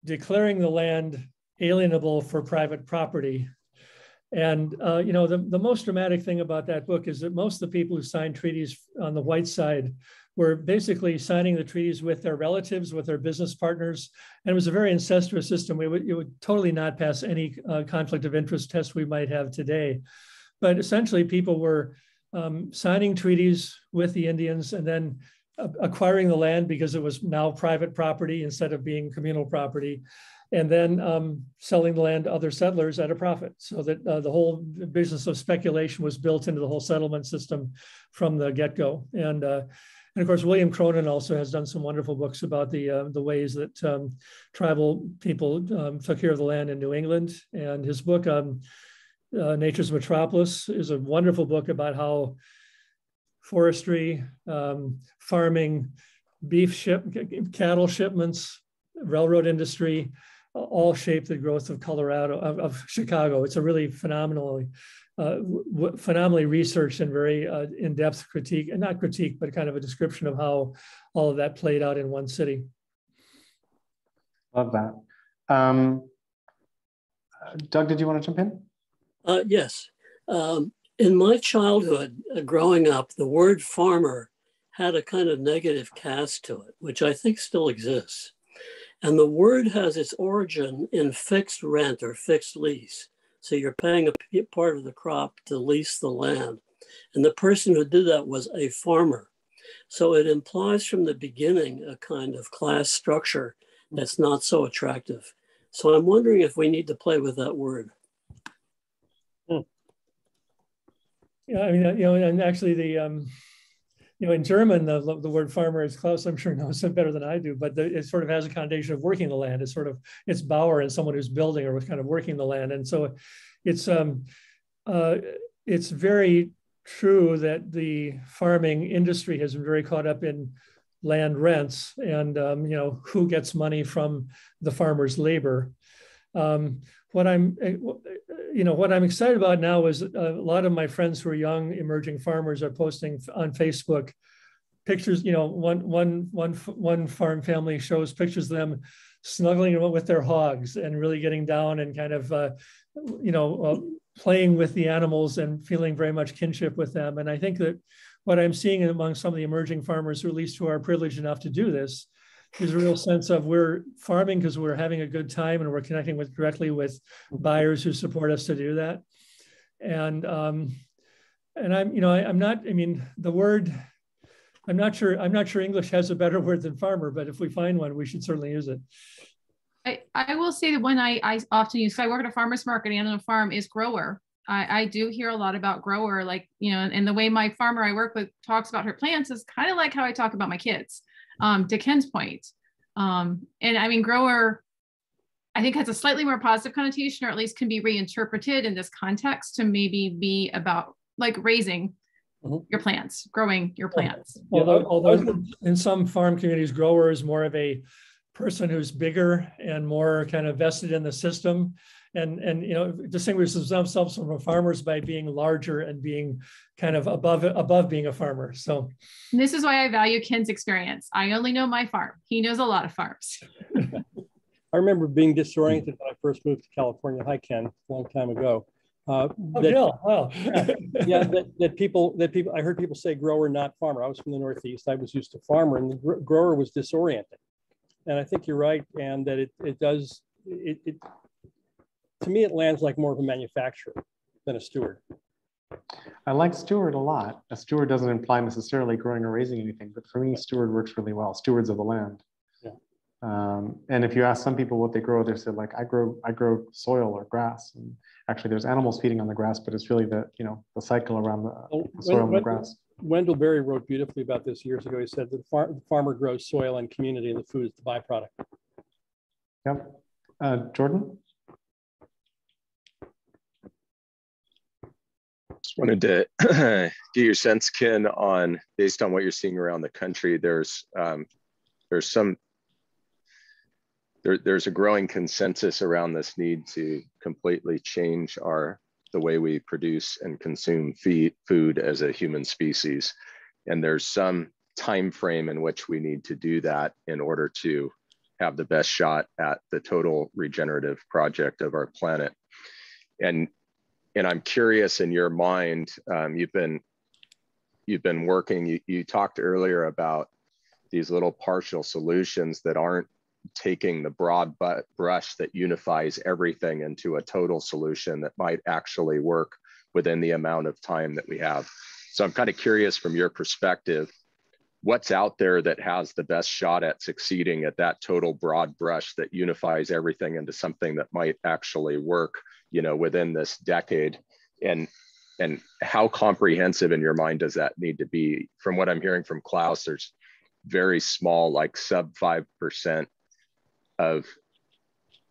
declaring the land alienable for private property. And the most dramatic thing about that book is that most of the people who signed treaties on the white side were basically signing the treaties with their relatives, with their business partners. And it was a very incestuous system. It would totally not pass any conflict of interest test we might have today. But essentially people were signing treaties with the Indians and then acquiring the land because it was now private property instead of being communal property, and then selling the land to other settlers at a profit. So that the whole business of speculation was built into the whole settlement system from the get-go. And of course, William Cronin also has done some wonderful books about the ways that tribal people took care of the land in New England. And his book, Nature's Metropolis, is a wonderful book about how forestry, farming, cattle shipments, railroad industry, all shaped the growth of of Chicago. It's a really phenomenally researched and very in-depth critique, and not critique, but kind of a description of how all of that played out in one city. Love that. Doug, did you want to jump in? Yes. In my childhood, growing up, the word farmer had a kind of negative cast to it, which I think still exists. And the word has its origin in fixed rent or fixed lease. So you're paying a part of the crop to lease the land. And the person who did that was a farmer. So it implies from the beginning a kind of class structure that's not so attractive. So I'm wondering if we need to play with that word. Yeah, I mean, and actually in German, the word farmer, is Klaus, I'm sure knows it better than I do, but it sort of has a connotation of working the land. It's Bauer and someone who's building or kind of working the land. And so it's very true that the farming industry has been very caught up in land rents and, who gets money from the farmer's labor. What I'm excited about now is a lot of my friends who are young emerging farmers are posting on Facebook pictures. One farm family shows pictures of them snuggling with their hogs and really getting down and kind of playing with the animals and feeling very much kinship with them. And I think that what I'm seeing among some of the emerging farmers, or at least who are privileged enough to do this, is a real sense of we're farming because we're having a good time and we're connecting directly with buyers who support us to do that. And I'm not sure English has a better word than farmer, but if we find one, we should certainly use it. I will say that one I often use, so I work at a farmer's market and on a farm, is grower. I do hear a lot about grower, and the way my farmer I work with talks about her plants is kind of like how I talk about my kids, to Ken's point. And I mean, grower, I think has a slightly more positive connotation, or at least can be reinterpreted in this context to maybe be about like raising your plants, growing your plants. Although in some farm communities, grower is more of a person who's bigger and more kind of vested in the system, and distinguishes themselves from farmers by being larger and being kind of above being a farmer. So and this is why I value Ken's experience. I only know my farm. He knows a lot of farms. I remember being disoriented when I first moved to California. Hi, Ken, a long time ago. That people, I heard people say grower, not farmer. I was from the Northeast. I was used to farmer, and the grower was disoriented. And I think you're right, and that it does, to me, it lands like more of a manufacturer than a steward. I like steward a lot. A steward doesn't imply necessarily growing or raising anything, but for me, steward works really well. Stewards of the land. Yeah. And if you ask some people what they grow, they say like, I grow soil or grass. And actually, there's animals feeding on the grass, but it's really the cycle around the soil and the grass. Wendell Berry wrote beautifully about this years ago. He said that the farmer grows soil and community, and the food is the byproduct. Yep. Jordan? Just wanted to get your sense, Ken, based on what you're seeing around the country. There's a growing consensus around this need to completely change the way we produce and consume food as a human species. And there's some time frame in which we need to do that in order to have the best shot at the total regenerative project of our planet. And I'm curious, in your mind, you've been working, you talked earlier about these little partial solutions that aren't taking the broad brush that unifies everything into a total solution that might actually work within the amount of time that we have. So I'm kind of curious, from your perspective, what's out there that has the best shot at succeeding at that total broad brush that unifies everything into something that might actually work, within this decade? And how comprehensive in your mind does that need to be? From what I'm hearing from Klaus, there's very small, like sub 5% of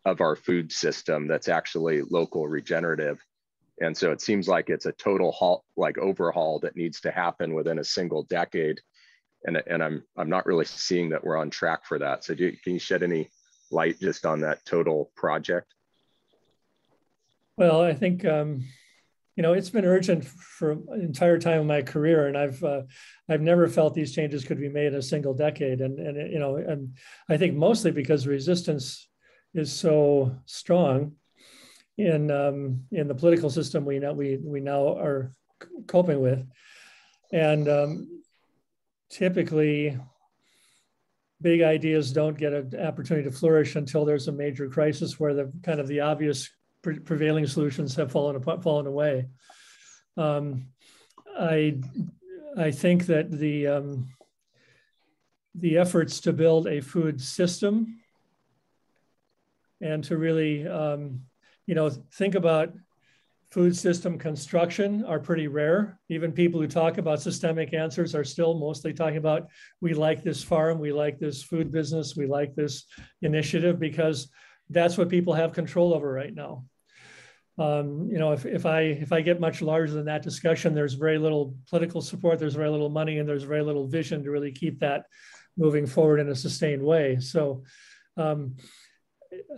our food system that's actually local regenerative. And so it seems like it's a total overhaul that needs to happen within a single decade. And I'm not really seeing that we're on track for that. So can you shed any light just on that total project? Well, I think, it's been urgent for an entire time of my career, and I've never felt these changes could be made in a single decade. And I think mostly because resistance is so strong in the political system we now are coping with. And typically, big ideas don't get an opportunity to flourish until there's a major crisis where the obvious prevailing solutions have fallen away. I think that the efforts to build a food system and to really, think about food system construction are pretty rare. Even people who talk about systemic answers are still mostly talking about, we like this farm, we like this food business, we like this initiative, because that's what people have control over right now. If I get much larger than that discussion, there's very little political support, there's very little money, and there's very little vision to really keep that moving forward in a sustained way. So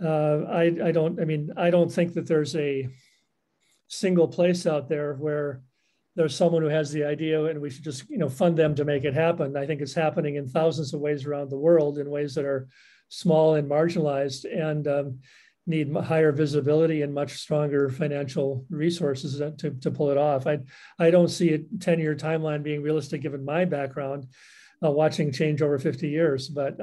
I don't, I mean, I don't think that there's a single place out there where there's someone who has the idea and we should just, fund them to make it happen. I think it's happening in thousands of ways around the world in ways that are small and marginalized and need higher visibility and much stronger financial resources to pull it off. I don't see a 10-year timeline being realistic given my background, watching change over 50 years. But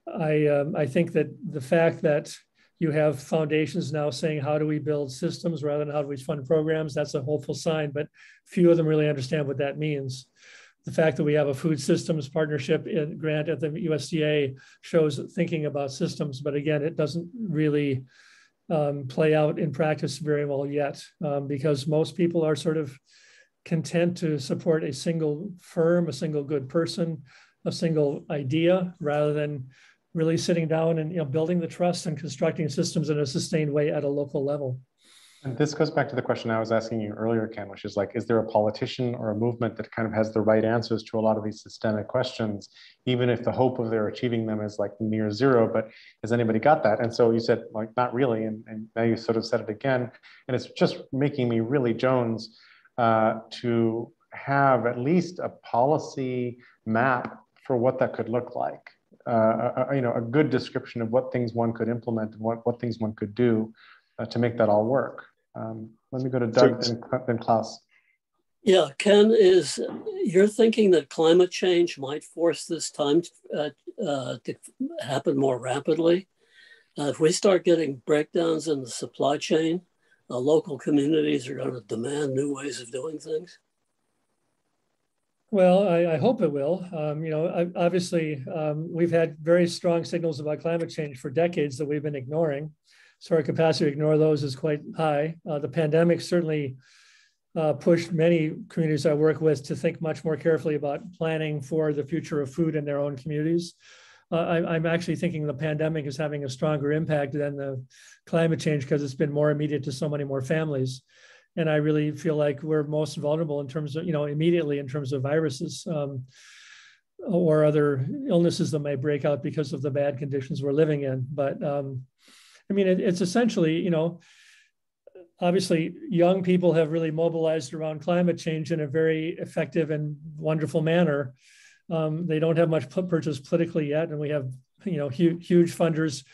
I think that the fact that you have foundations now saying, how do we build systems rather than how do we fund programs? That's a hopeful sign, but few of them really understand what that means. The fact that we have a food systems partnership grant at the USDA shows thinking about systems, but again, it doesn't really play out in practice very well yet because most people are sort of content to support a single firm, a single good person, a single idea, rather than really sitting down and building the trust and constructing systems in a sustained way at a local level. And this goes back to the question I was asking you earlier, Ken, which is like, is there a politician or a movement that kind of has the right answers to a lot of these systemic questions, even if the hope of their achieving them is like near zero, but has anybody got that? And so you said, like, not really, and now you sort of said it again, and it's just making me really Jones to have at least a policy map for what that could look like. A good description of what things one could implement and what things one could do to make that all work. Let me go to Doug, then Klaus. Yeah, Ken, you're thinking that climate change might force this time to happen more rapidly? If we start getting breakdowns in the supply chain, local communities are going to demand new ways of doing things? Well, I hope it will. Obviously, we've had very strong signals about climate change for decades that we've been ignoring. So our capacity to ignore those is quite high. The pandemic certainly pushed many communities I work with to think much more carefully about planning for the future of food in their own communities. I'm actually thinking the pandemic is having a stronger impact than the climate change because it's been more immediate to so many more families. And I really feel like we're most vulnerable in terms of, immediately in terms of viruses or other illnesses that may break out because of the bad conditions we're living in. But it's essentially, obviously young people have really mobilized around climate change in a very effective and wonderful manner. They don't have much purchase politically yet. And we have, huge funders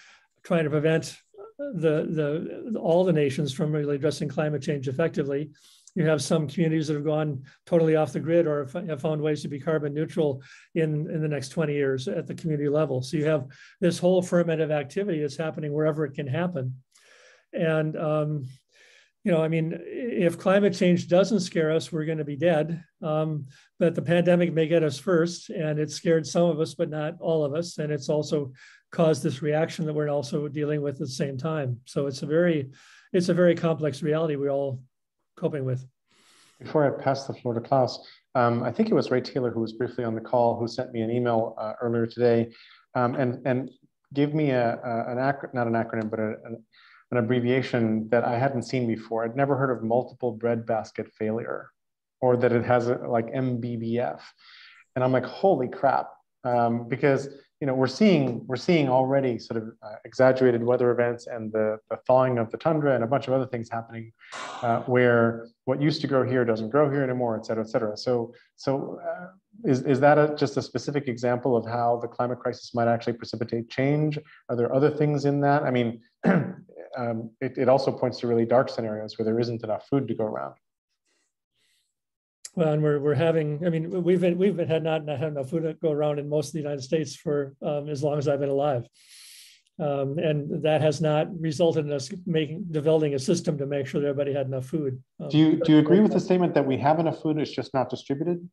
trying to prevent all the nations from really addressing climate change effectively. You have some communities that have gone totally off the grid or have found ways to be carbon neutral in the next 20 years at the community level. So you have this whole ferment of activity that's happening wherever it can happen. And, if climate change doesn't scare us, we're going to be dead. But the pandemic may get us first, and it scared some of us, but not all of us. And it's also caused this reaction that we're also dealing with at the same time. So it's a very complex reality we're all coping with. Before I pass the floor to Klaus, I think it was Ray Taylor who was briefly on the call who sent me an email earlier today and gave me not an acronym, but an abbreviation that I hadn't seen before. I'd never heard of multiple breadbasket failure, or that it has like MBBF. And I'm like, holy crap, because we're seeing already sort of exaggerated weather events and the thawing of the tundra and a bunch of other things happening where what used to grow here doesn't grow here anymore, et cetera, et cetera. So is that just a specific example of how the climate crisis might actually precipitate change? Are there other things in that? I mean, it also points to really dark scenarios where there isn't enough food to go around. Well, and we're having, we've had not had enough food to go around in most of the United States for as long as I've been alive. And that has not resulted in us developing a system to make sure that everybody had enough food. Do you agree with the statement that we have enough food, it's just not distributed?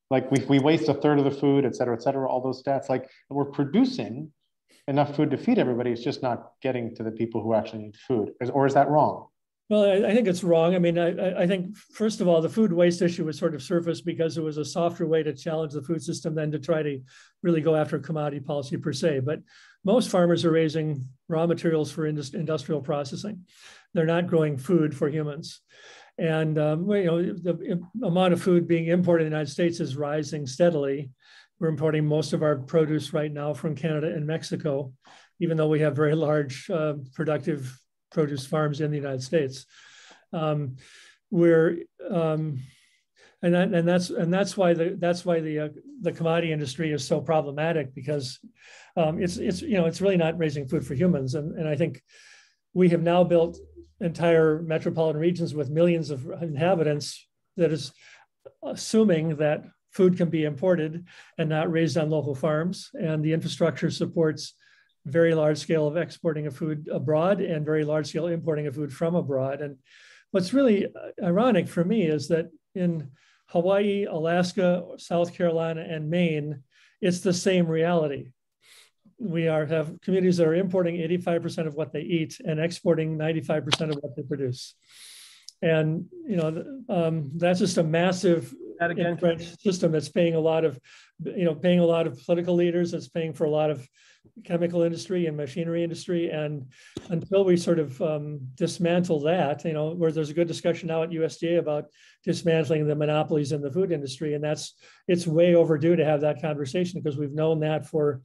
Like we waste a third of the food, et cetera, all those stats, like we're producing enough food to feed everybody, it's just not getting to the people who actually need food. Or is that wrong? Well, I think it's wrong. I think, first of all, the food waste issue was sort of surfaced because it was a softer way to challenge the food system than to try to really go after commodity policy per se. But most farmers are raising raw materials for industrial processing. They're not growing food for humans. And the amount of food being imported in the United States is rising steadily. We're importing most of our produce right now from Canada and Mexico. even though we have very large productive produce farms in the United States. And that's why the commodity industry is so problematic, because it's really not raising food for humans. And I think we have now built entire metropolitan regions with millions of inhabitants that is assuming that food can be imported and not raised on local farms. And the infrastructure supports very large scale of exporting of food abroad and very large scale importing of food from abroad. And what's really ironic for me is that in Hawaii, Alaska, South Carolina, and Maine, it's the same reality. We have communities that are importing 85% of what they eat and exporting 95% of what they produce. And that's just a massive entrenched system that's paying a lot of political leaders. It's paying for a lot of chemical industry and machinery industry. And until we sort of dismantle that, where there's a good discussion now at USDA about dismantling the monopolies in the food industry, and it's way overdue to have that conversation, because we've known that for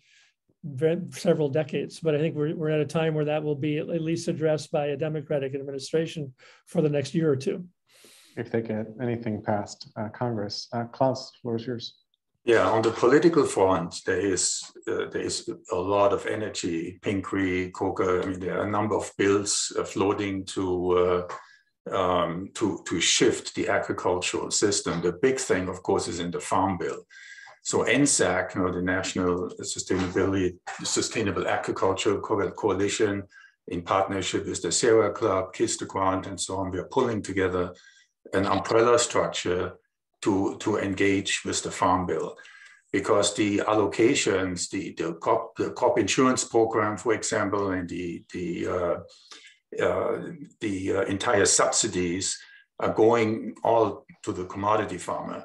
several decades. But I think we're at a time where that will be at least addressed by a Democratic administration for the next year or two, if they get anything past Congress. Klaus, floor is yours. Yeah, on the political front, there is a lot of energy, Pinkree, Coker. I mean, there are a number of bills floating to shift the agricultural system. The big thing, of course, is in the Farm Bill. So NSAC, the National Sustainable Agriculture Coalition, in partnership with the Sierra Club, Kiss the Ground, and so on, we are pulling together an umbrella structure to engage with the Farm Bill, because the allocations, the crop insurance program, for example, and the entire subsidies are going all to the commodity farmer,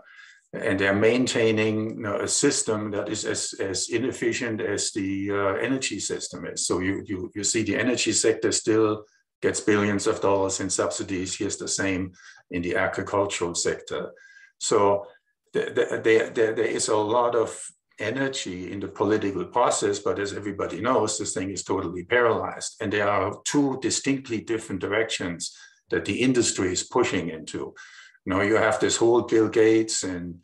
and they're maintaining a system that is as inefficient as the energy system is. So you see the energy sector still gets billions of dollars in subsidies. Here's the same in the agricultural sector. So there is a lot of energy in the political process, but as everybody knows, this thing is totally paralyzed. And there are two distinctly different directions that the industry is pushing into. You have this whole Bill Gates and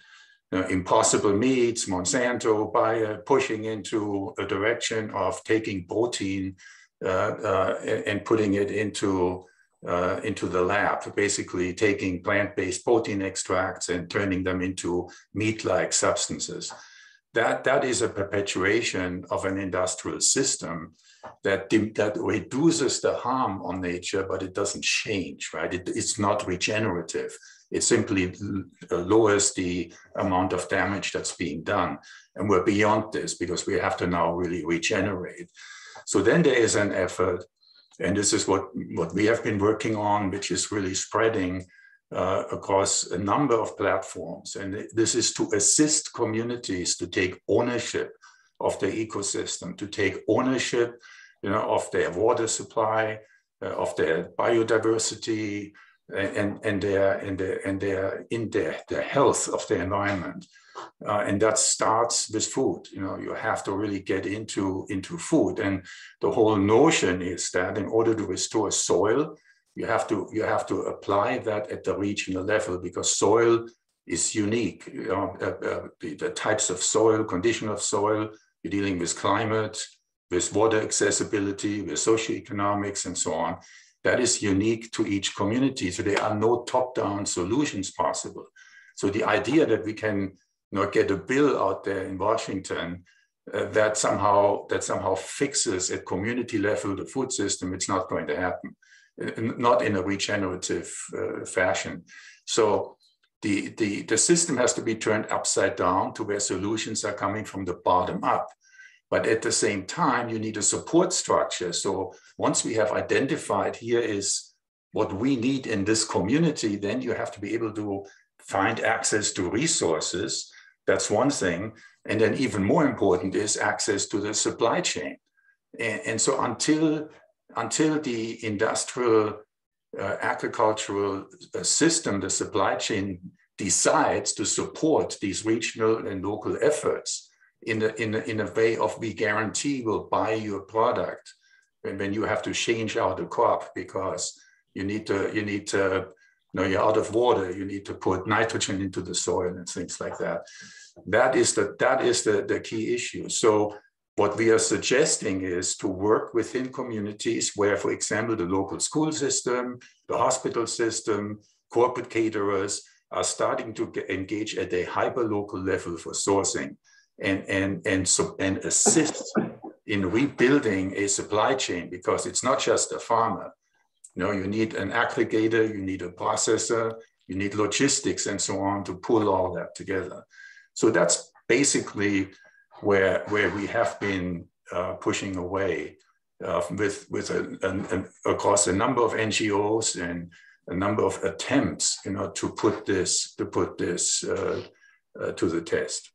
Impossible Meats, Monsanto, Bayer pushing into a direction of taking protein and putting it into the lab, basically taking plant-based protein extracts and turning them into meat-like substances. That is a perpetuation of an industrial system that reduces the harm on nature, but it doesn't change, right? It's not regenerative. It simply lowers the amount of damage that's being done. And we're beyond this, because we have to now really regenerate. So then there is an effort, and this is what we have been working on, which is really spreading across a number of platforms. And this is to assist communities to take ownership of their ecosystem, to take ownership of their water supply, of their biodiversity, and the health of the environment. And that starts with food. You have to really get into food. And the whole notion is that in order to restore soil, you have to apply that at the regional level, because soil is unique. The types of soil, condition of soil, you're dealing with climate, with water accessibility, with socioeconomics, and so on. That is unique to each community. So there are no top-down solutions possible. So the idea that we can get a bill out there in Washington that somehow fixes at community level the food system, it's not going to happen, not in a regenerative fashion. So the system has to be turned upside down to where solutions are coming from the bottom up. But at the same time, you need a support structure. So once we have identified here is what we need in this community, then you have to be able to find access to resources. That's one thing. And then even more important is access to the supply chain. And so until the industrial agricultural system, the supply chain, decides to support these regional and local efforts, in a way of we guarantee will buy your product when you have to change out the crop because you need to you're out of water, you need to put nitrogen into the soil and things like that. That is the key issue. So what we are suggesting is to work within communities where, for example, the local school system, the hospital system, corporate caterers are starting to engage at a hyper-local level for sourcing and assist in rebuilding a supply chain, because it's not just a farmer. You need an aggregator, you need a processor, you need logistics and so on to pull all that together. So that's basically where we have been pushing away across a number of NGOs and a number of attempts, to put this to the test.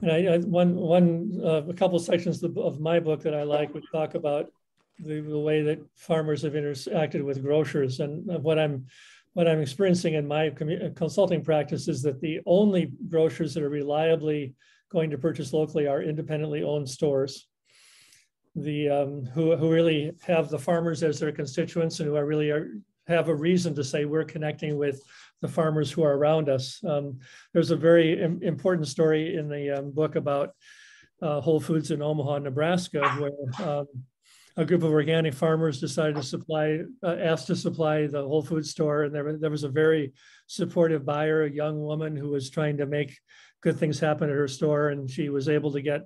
And a couple of sections of my book that I like would talk about the way that farmers have interacted with grocers. And what I'm experiencing in my consulting practice is that the only grocers that are reliably going to purchase locally are independently owned stores. Who really have the farmers as their constituents and who have a reason to say we're connecting with the farmers who are around us. There's a very important story in the book about Whole Foods in Omaha, Nebraska, where a group of organic farmers decided to asked to supply the Whole Foods store. And there was a very supportive buyer, a young woman who was trying to make good things happen at her store. And she was able to get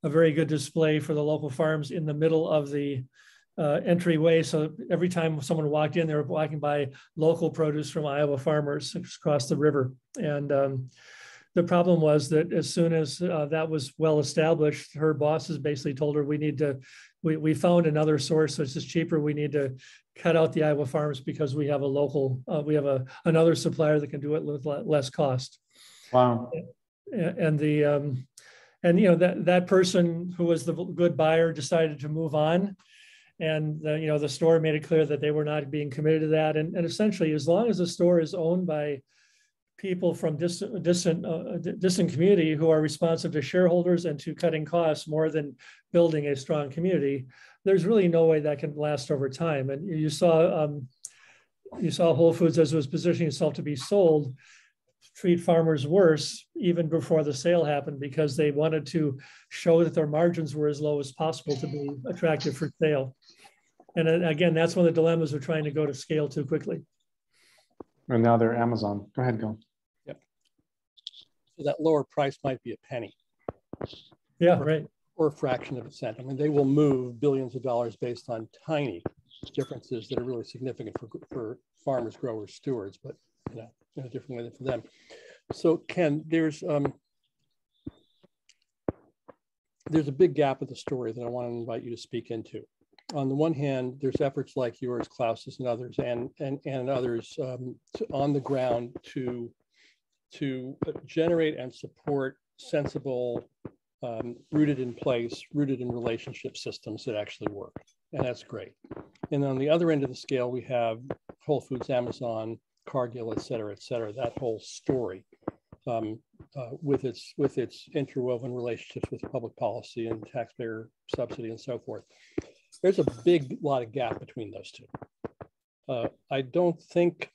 a very good display for the local farms in the middle of the entryway. So every time someone walked in, they were walking by local produce from Iowa farmers across the river. And the problem was that as soon as that was well established, her bosses basically told her, we found another source that's just cheaper. We need to cut out the Iowa farms because we have another supplier that can do it with less cost. Wow. And that person who was the good buyer decided to move on. And the store made it clear that they were not being committed to that. And essentially, as long as the store is owned by people from distant community who are responsive to shareholders and to cutting costs more than building a strong community, there's really no way that can last over time. And you saw Whole Foods, as it was positioning itself to be sold, treat farmers worse even before the sale happened, because they wanted to show that their margins were as low as possible to be attractive for sale. And again, that's one of the dilemmas of trying to go to scale too quickly. And now they're Amazon. Go ahead, Gil. Yep. So that lower price might be a penny. Yeah, right. Or a fraction of a cent. I mean, they will move billions of dollars based on tiny differences that are really significant for farmers, growers, stewards, but in a different way for them. So Ken, there's a big gap of the story that I want to invite you to speak into. On the one hand, there's efforts like yours, Klaus's and others, and others on the ground to generate and support sensible, rooted in place, rooted in relationship systems that actually work. And that's great. And on the other end of the scale, we have Whole Foods, Amazon, Cargill, et cetera, that whole story with its interwoven relationships with public policy and taxpayer subsidy and so forth. There's a big lot of gap between those two. I don't think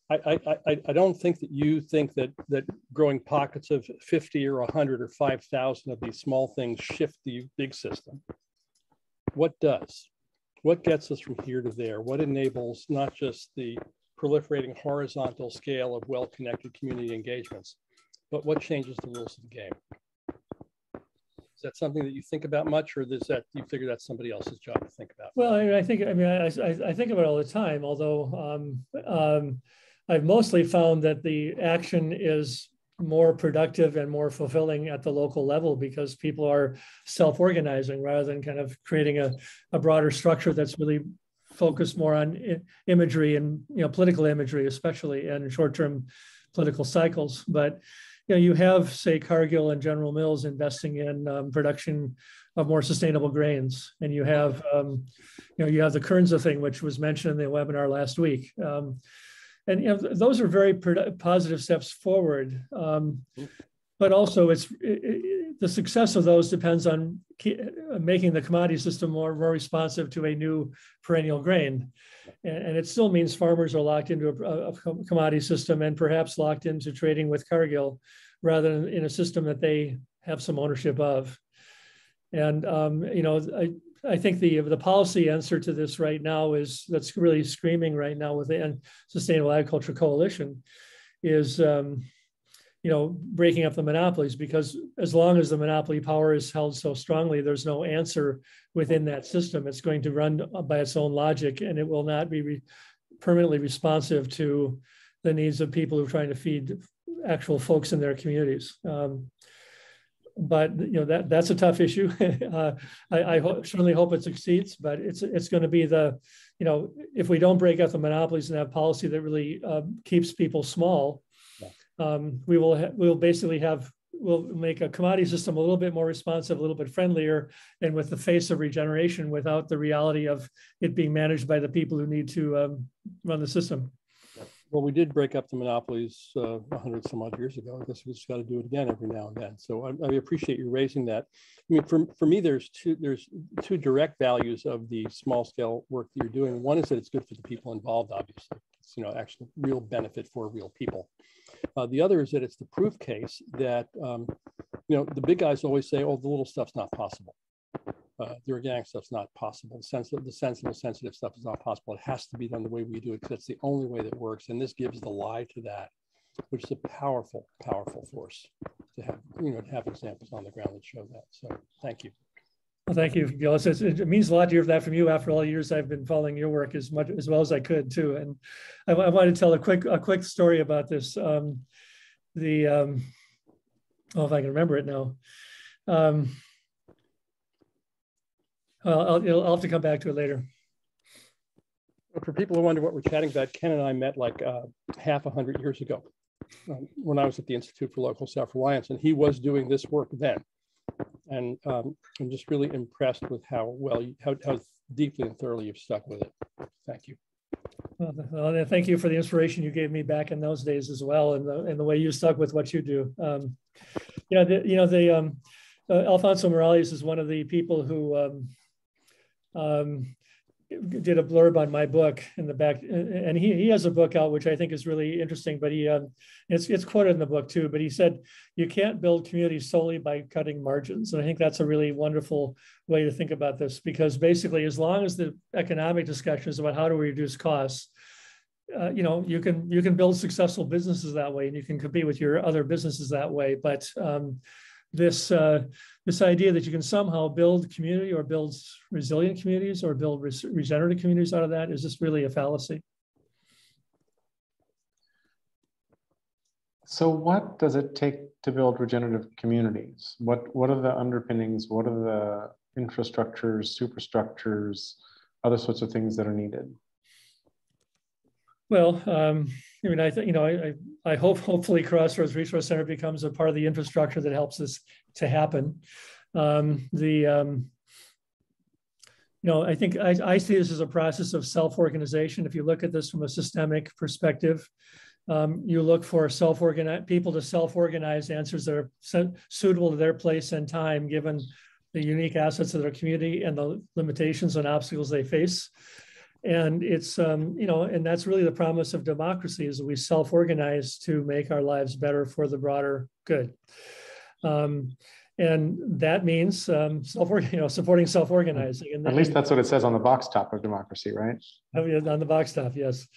that you think that growing pockets of 50 or 100 or 5,000 of these small things shift the big system. What does? What gets us from here to there? What enables not just the proliferating horizontal scale of well-connected community engagements, but what changes the rules of the game? Is that something that you think about much, or is that you figure that's somebody else's job to think about? Well, I think about it all the time, although I've mostly found that the action is more productive and more fulfilling at the local level because people are self-organizing rather than kind of creating a broader structure that's really focused more on imagery and political imagery, especially, and short-term political cycles. But you have, say, Cargill and General Mills investing in production of more sustainable grains, and you have you have the Kernza thing, which was mentioned in the webinar last week. And those are very positive steps forward. But also the success of those depends on making the commodity system more responsive to a new perennial grain. And it still means farmers are locked into a commodity system and perhaps locked into trading with Cargill rather than in a system that they have some ownership of. And, I think the policy answer to this right now that's really screaming right now with the Sustainable Agriculture Coalition is, breaking up the monopolies, because as long as the monopoly power is held so strongly, there's no answer within that system. It's going to run by its own logic, and it will not be permanently responsive to the needs of people who are trying to feed actual folks in their communities. But that's a tough issue. I certainly hope it succeeds, but it's going to be if we don't break up the monopolies and have policy that really keeps people small, we'll make a commodity system a little bit more responsive, a little bit friendlier, and with the face of regeneration without the reality of it being managed by the people who need to run the system. Well, we did break up the monopolies 100 some odd years ago. I guess we just got to do it again every now and then. So I appreciate you raising that. I mean, for me, there's two direct values of the small scale work that you're doing. One is that it's good for the people involved, obviously. It's actually real benefit for real people. The other is that it's the proof case that the big guys always say, "Oh, the little stuff's not possible. The organic stuff's not possible. The sensitive stuff is not possible. It has to be done the way we do it because that's the only way that works." And this gives the lie to that, which is a powerful, powerful force to have, to have examples on the ground that show that. So thank you. Well, thank you, Gillis. It means a lot to hear that from you after all the years I've been following your work as well as I could too. And I wanted to tell a quick story about this. If I can remember it now. I'll have to come back to it later. For people who wonder what we're chatting about, Ken and I met like half 100 years ago when I was at the Institute for Local Self-Reliance, and he was doing this work then. And I'm just really impressed with how deeply and thoroughly you've stuck with it. Thank you. Well, thank you for the inspiration you gave me back in those days as well, and the way you stuck with what you do. Alfonso Morales is one of the people who did a blurb on my book in the back, and he has a book out which I think is really interesting. But it's quoted in the book too. But he said you can't build communities solely by cutting margins, and I think that's a really wonderful way to think about this, because basically, as long as the economic discussion is about how do we reduce costs, you can build successful businesses that way, and you can compete with your other businesses that way. But this idea that you can somehow build community or build resilient communities or build regenerative communities out of that is just really a fallacy. So what does it take to build regenerative communities? What are the underpinnings? What are the infrastructures, superstructures, other sorts of things that are needed? Well, I hope hopefully Crossroads Resource Center becomes a part of the infrastructure that helps this to happen. I think I see this as a process of self-organization. If you look at this from a systemic perspective, you look for people to self-organize answers that are suitable to their place and time, given the unique assets of their community and the limitations and obstacles they face. And it's, and that's really the promise of democracy, is that we self-organize to make our lives better for the broader good. And that means supporting self-organizing. And at least that's what it says on the box top of democracy, right? On the box top, yes.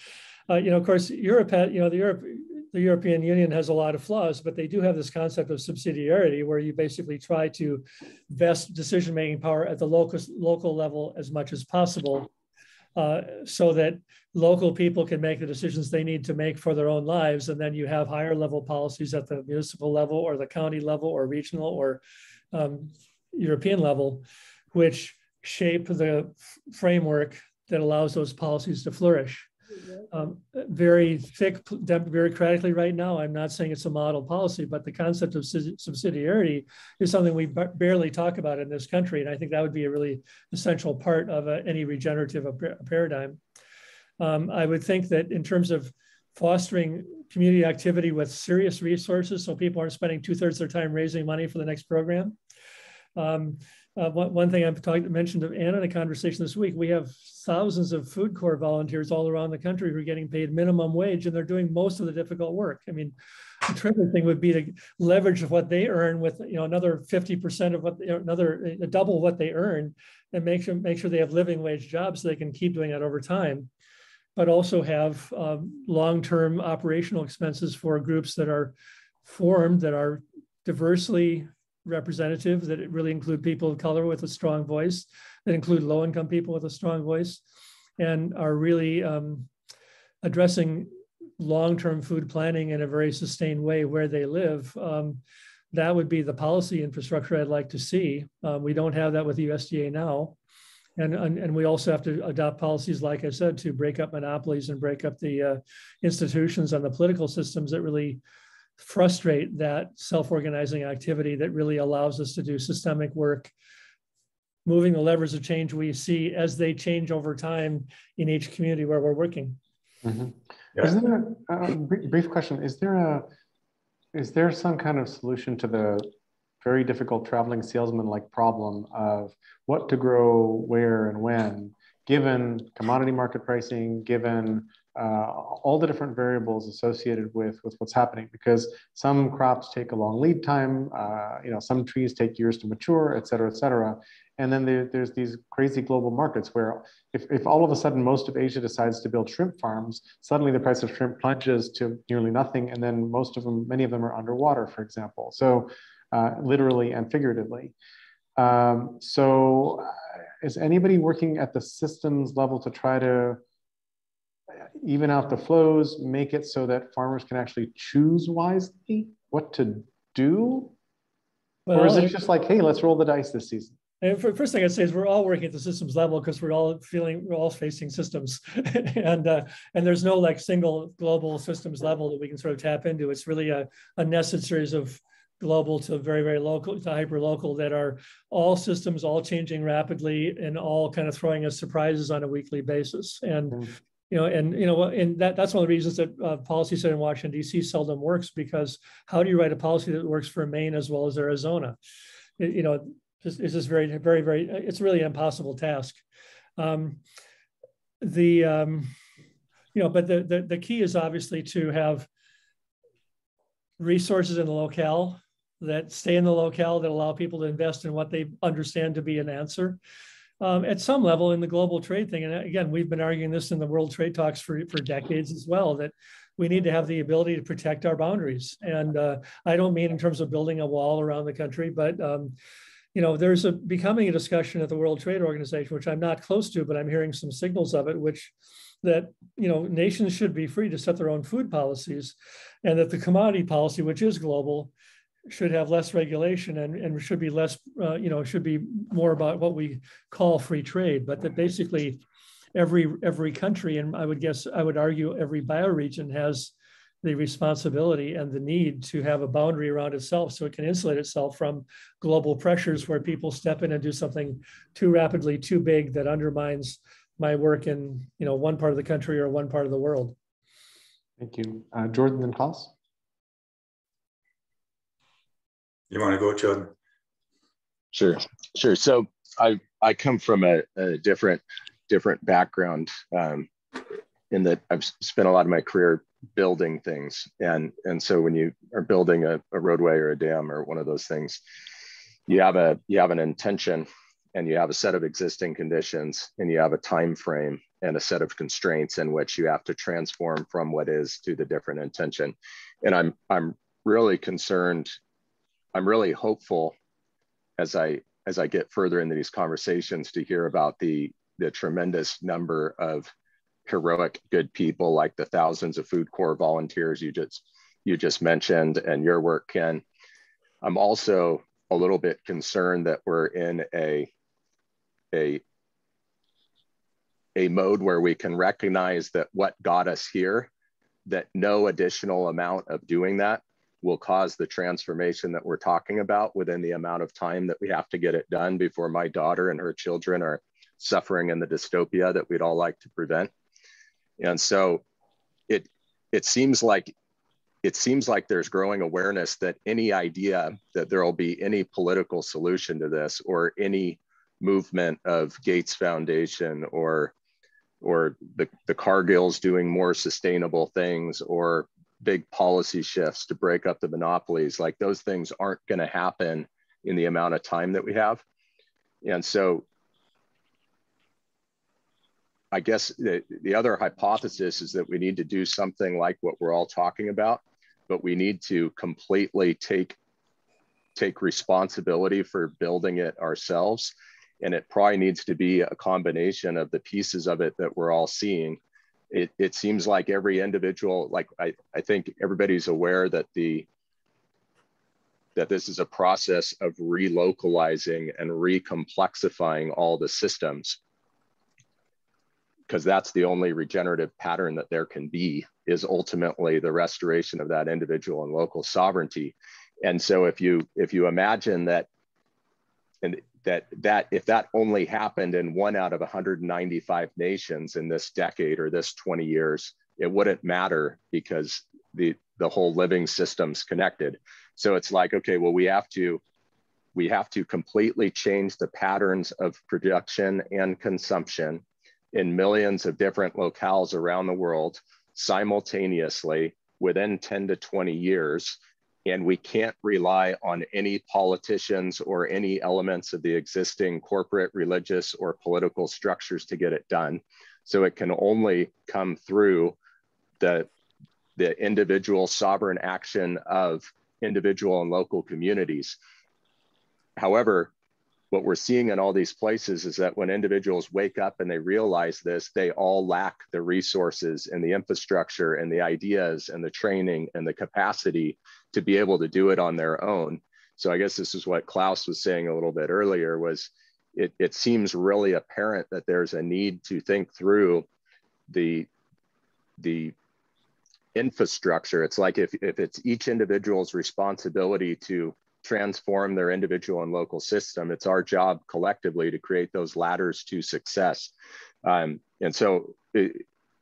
Of course, Europe had, the European Union has a lot of flaws, but they do have this concept of subsidiarity, where you basically try to vest decision-making power at the local level as much as possible, so that local people can make the decisions they need to make for their own lives. And then you have higher level policies at the municipal level or the county level or regional or European level, which shape the framework that allows those policies to flourish. Very thick bureaucratically right now. I'm not saying it's a model policy, but the concept of subsidiarity is something we barely talk about in this country. And I think that would be a really essential part of any regenerative paradigm. I would think that in terms of fostering community activity with serious resources, so people aren't spending 2/3 of their time raising money for the next program. One thing mentioned to Anna in a conversation this week, we have thousands of food corps volunteers all around the country who are getting paid minimum wage, and they're doing most of the difficult work. I mean, the terrific thing would be to leverage what they earn with, you know, another 50% of what, another double what they earn, and make sure they have living wage jobs so they can keep doing that over time, but also have long-term operational expenses for groups that are formed, that are diversely representative, that really include people of color with a strong voice, that include low-income people with a strong voice, and are really addressing long-term food planning in a very sustained way where they live. That would be the policy infrastructure I'd like to see. We don't have that with the USDA now. And we also have to adopt policies, like I said, to break up monopolies and break up the institutions and the political systems that really frustrate that self-organizing activity that really allows us to do systemic work, moving the levers of change we see as they change over time in each community where we're working. Mm-hmm. Yeah. Is there a brief question? Is there some kind of solution to the very difficult traveling salesman-like problem of what to grow, where, and when, given commodity market pricing, given all the different variables associated with what's happening? Because some crops take a long lead time, some trees take years to mature, et cetera, et cetera. And then there's these crazy global markets where if all of a sudden most of Asia decides to build shrimp farms, suddenly the price of shrimp plunges to nearly nothing. And then many of them are underwater, for example. So literally and figuratively. So is anybody working at the systems level to try to even out the flows, make it so that farmers can actually choose wisely what to do? Well, or is it just like, hey, let's roll the dice this season? And first thing I'd say is we're all working at the systems level because we're all facing systems, and there's no like single global systems level that we can sort of tap into. It's really a nested series of global to very, very local to hyper local that are all systems, all changing rapidly, and all kind of throwing us surprises on a weekly basis. And that's one of the reasons that policy set in Washington, D.C. seldom works, because how do you write a policy that works for Maine as well as Arizona? It's just very, very, very, it's really an impossible task. But the key is obviously to have resources in the locale that stay in the locale, that allow people to invest in what they understand to be an answer. At some level in the global trade thing, and again, we've been arguing this in the World Trade Talks for decades as well, that we need to have the ability to protect our boundaries. And I don't mean in terms of building a wall around the country, but there's becoming a discussion at the World Trade Organization, which I'm not close to, but I'm hearing some signals of it, that nations should be free to set their own food policies, and that the commodity policy, which is global, should have less regulation and should be less, should be more about what we call free trade, but that basically every country, and I would argue every bioregion, has the responsibility and the need to have a boundary around itself so it can insulate itself from global pressures where people step in and do something too rapidly, too big, that undermines my work in one part of the country or one part of the world. Thank you. Jordan and Klaus? You want to go, Jordan? Sure. So I come from a different background in that I've spent a lot of my career building things. And so when you are building a roadway or a dam or one of those things, you have an intention, and you have a set of existing conditions, and you have a time frame and a set of constraints in which you have to transform from what is to the different intention. And I'm really concerned, I'm really hopeful as I get further into these conversations to hear about the tremendous number of heroic good people, like the thousands of food corps volunteers you just mentioned, and your work, Ken. I'm also a little bit concerned that we're in a mode where we can recognize that what got us here, that no additional amount of doing that will cause the transformation that we're talking about within the amount of time that we have to get it done before my daughter and her children are suffering in the dystopia that we'd all like to prevent. And so it seems like it seems like there's growing awareness that any idea that there will be any political solution to this, or any movement of Gates Foundation or the Cargills doing more sustainable things, or big policy shifts to break up the monopolies, like those things aren't going to happen in the amount of time that we have. And so I guess the other hypothesis is that we need to do something like what we're all talking about, but we need to completely take responsibility for building it ourselves. And it probably needs to be a combination of the pieces of it that we're all seeing. It seems like every individual, like I think everybody's aware that this is a process of relocalizing and recomplexifying all the systems, because that's the only regenerative pattern that there can be, is ultimately the restoration of that individual and local sovereignty. And so if you imagine that, and that if that only happened in 1 out of 195 nations in this decade or this 20 years, it wouldn't matter, because the whole living system's connected. So it's like, okay, well, we have to completely change the patterns of production and consumption in millions of different locales around the world simultaneously within 10 to 20 years. And we can't rely on any politicians or any elements of the existing corporate, religious, or political structures to get it done. So it can only come through the individual sovereign action of individual and local communities. However, what we're seeing in all these places is that when individuals wake up and they realize this, they all lack the resources and the infrastructure and the ideas and the training and the capacity to be able to do it on their own. So I guess this is what Klaus was saying a little bit earlier, was it seems really apparent that there's a need to think through the infrastructure. It's like if it's each individual's responsibility to transform their individual and local system, it's our job collectively to create those ladders to success. And so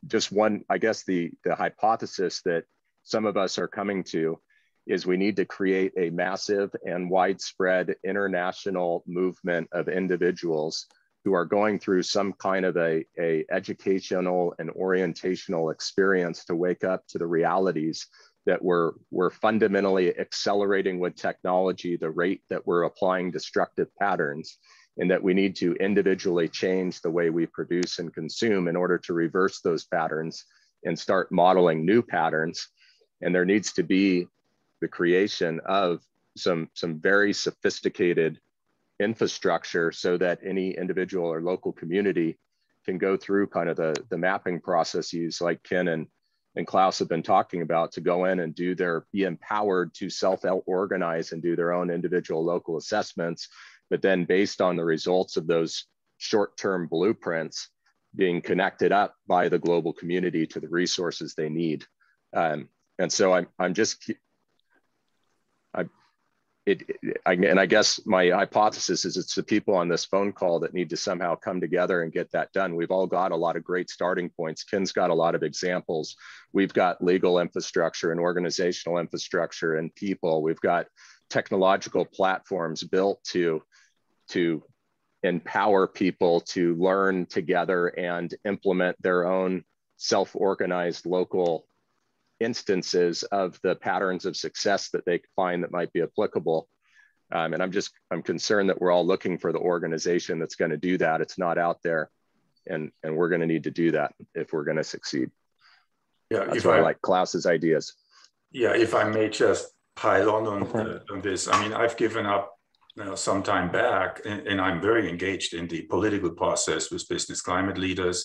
just one, I guess the hypothesis that some of us are coming to is we need to create a massive and widespread international movement of individuals who are going through some kind of a educational and orientational experience to wake up to the realities that we're fundamentally accelerating with technology the rate that we're applying destructive patterns, and that we need to individually change the way we produce and consume in order to reverse those patterns and start modeling new patterns. And there needs to be the creation of some very sophisticated infrastructure so that any individual or local community can go through kind of the mapping processes like Ken and Klaus have been talking about, to go in and be empowered to self-organize and do their own individual local assessments, but then based on the results of those short-term blueprints, being connected up by the global community to the resources they need. And so I guess my hypothesis is it's the people on this phone call that need to somehow come together and get that done. We've all got a lot of great starting points. Ken's got a lot of examples. We've got legal infrastructure and organizational infrastructure and people. We've got technological platforms built to empower people to learn together and implement their own self-organized local instances of the patterns of success that they find that might be applicable. And I'm concerned that we're all looking for the organization that's going to do that. It's not out there. And we're going to need to do that if we're going to succeed. Yeah, that's why I like Klaus's ideas. Yeah, if I may just pile on this. I mean, I've given up some time back, and I'm very engaged in the political process with business climate leaders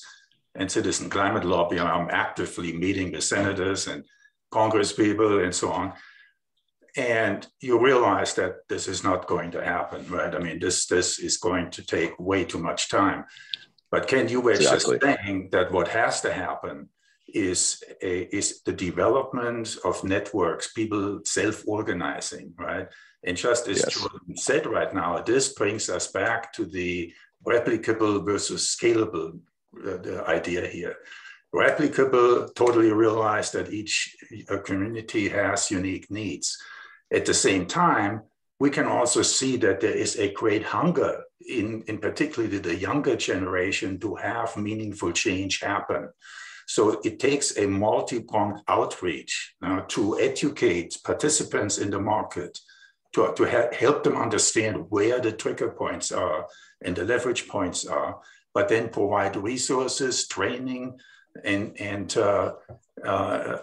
and citizen climate lobby. I'm actively meeting with senators and Congress people and so on. And you realize that this is not going to happen, right? I mean, this is going to take way too much time. But Ken, you were just saying that what has to happen is the development of networks, people self-organizing, right? And just as Jordan said right now, this brings us back to the replicable versus scalable the idea here. Replicable totally realize that each community has unique needs. At the same time, we can also see that there is a great hunger in particularly the younger generation to have meaningful change happen. So it takes a multi-pronged outreach to educate participants in the market, to help them understand where the trigger points are and the leverage points are, but then provide resources, training, and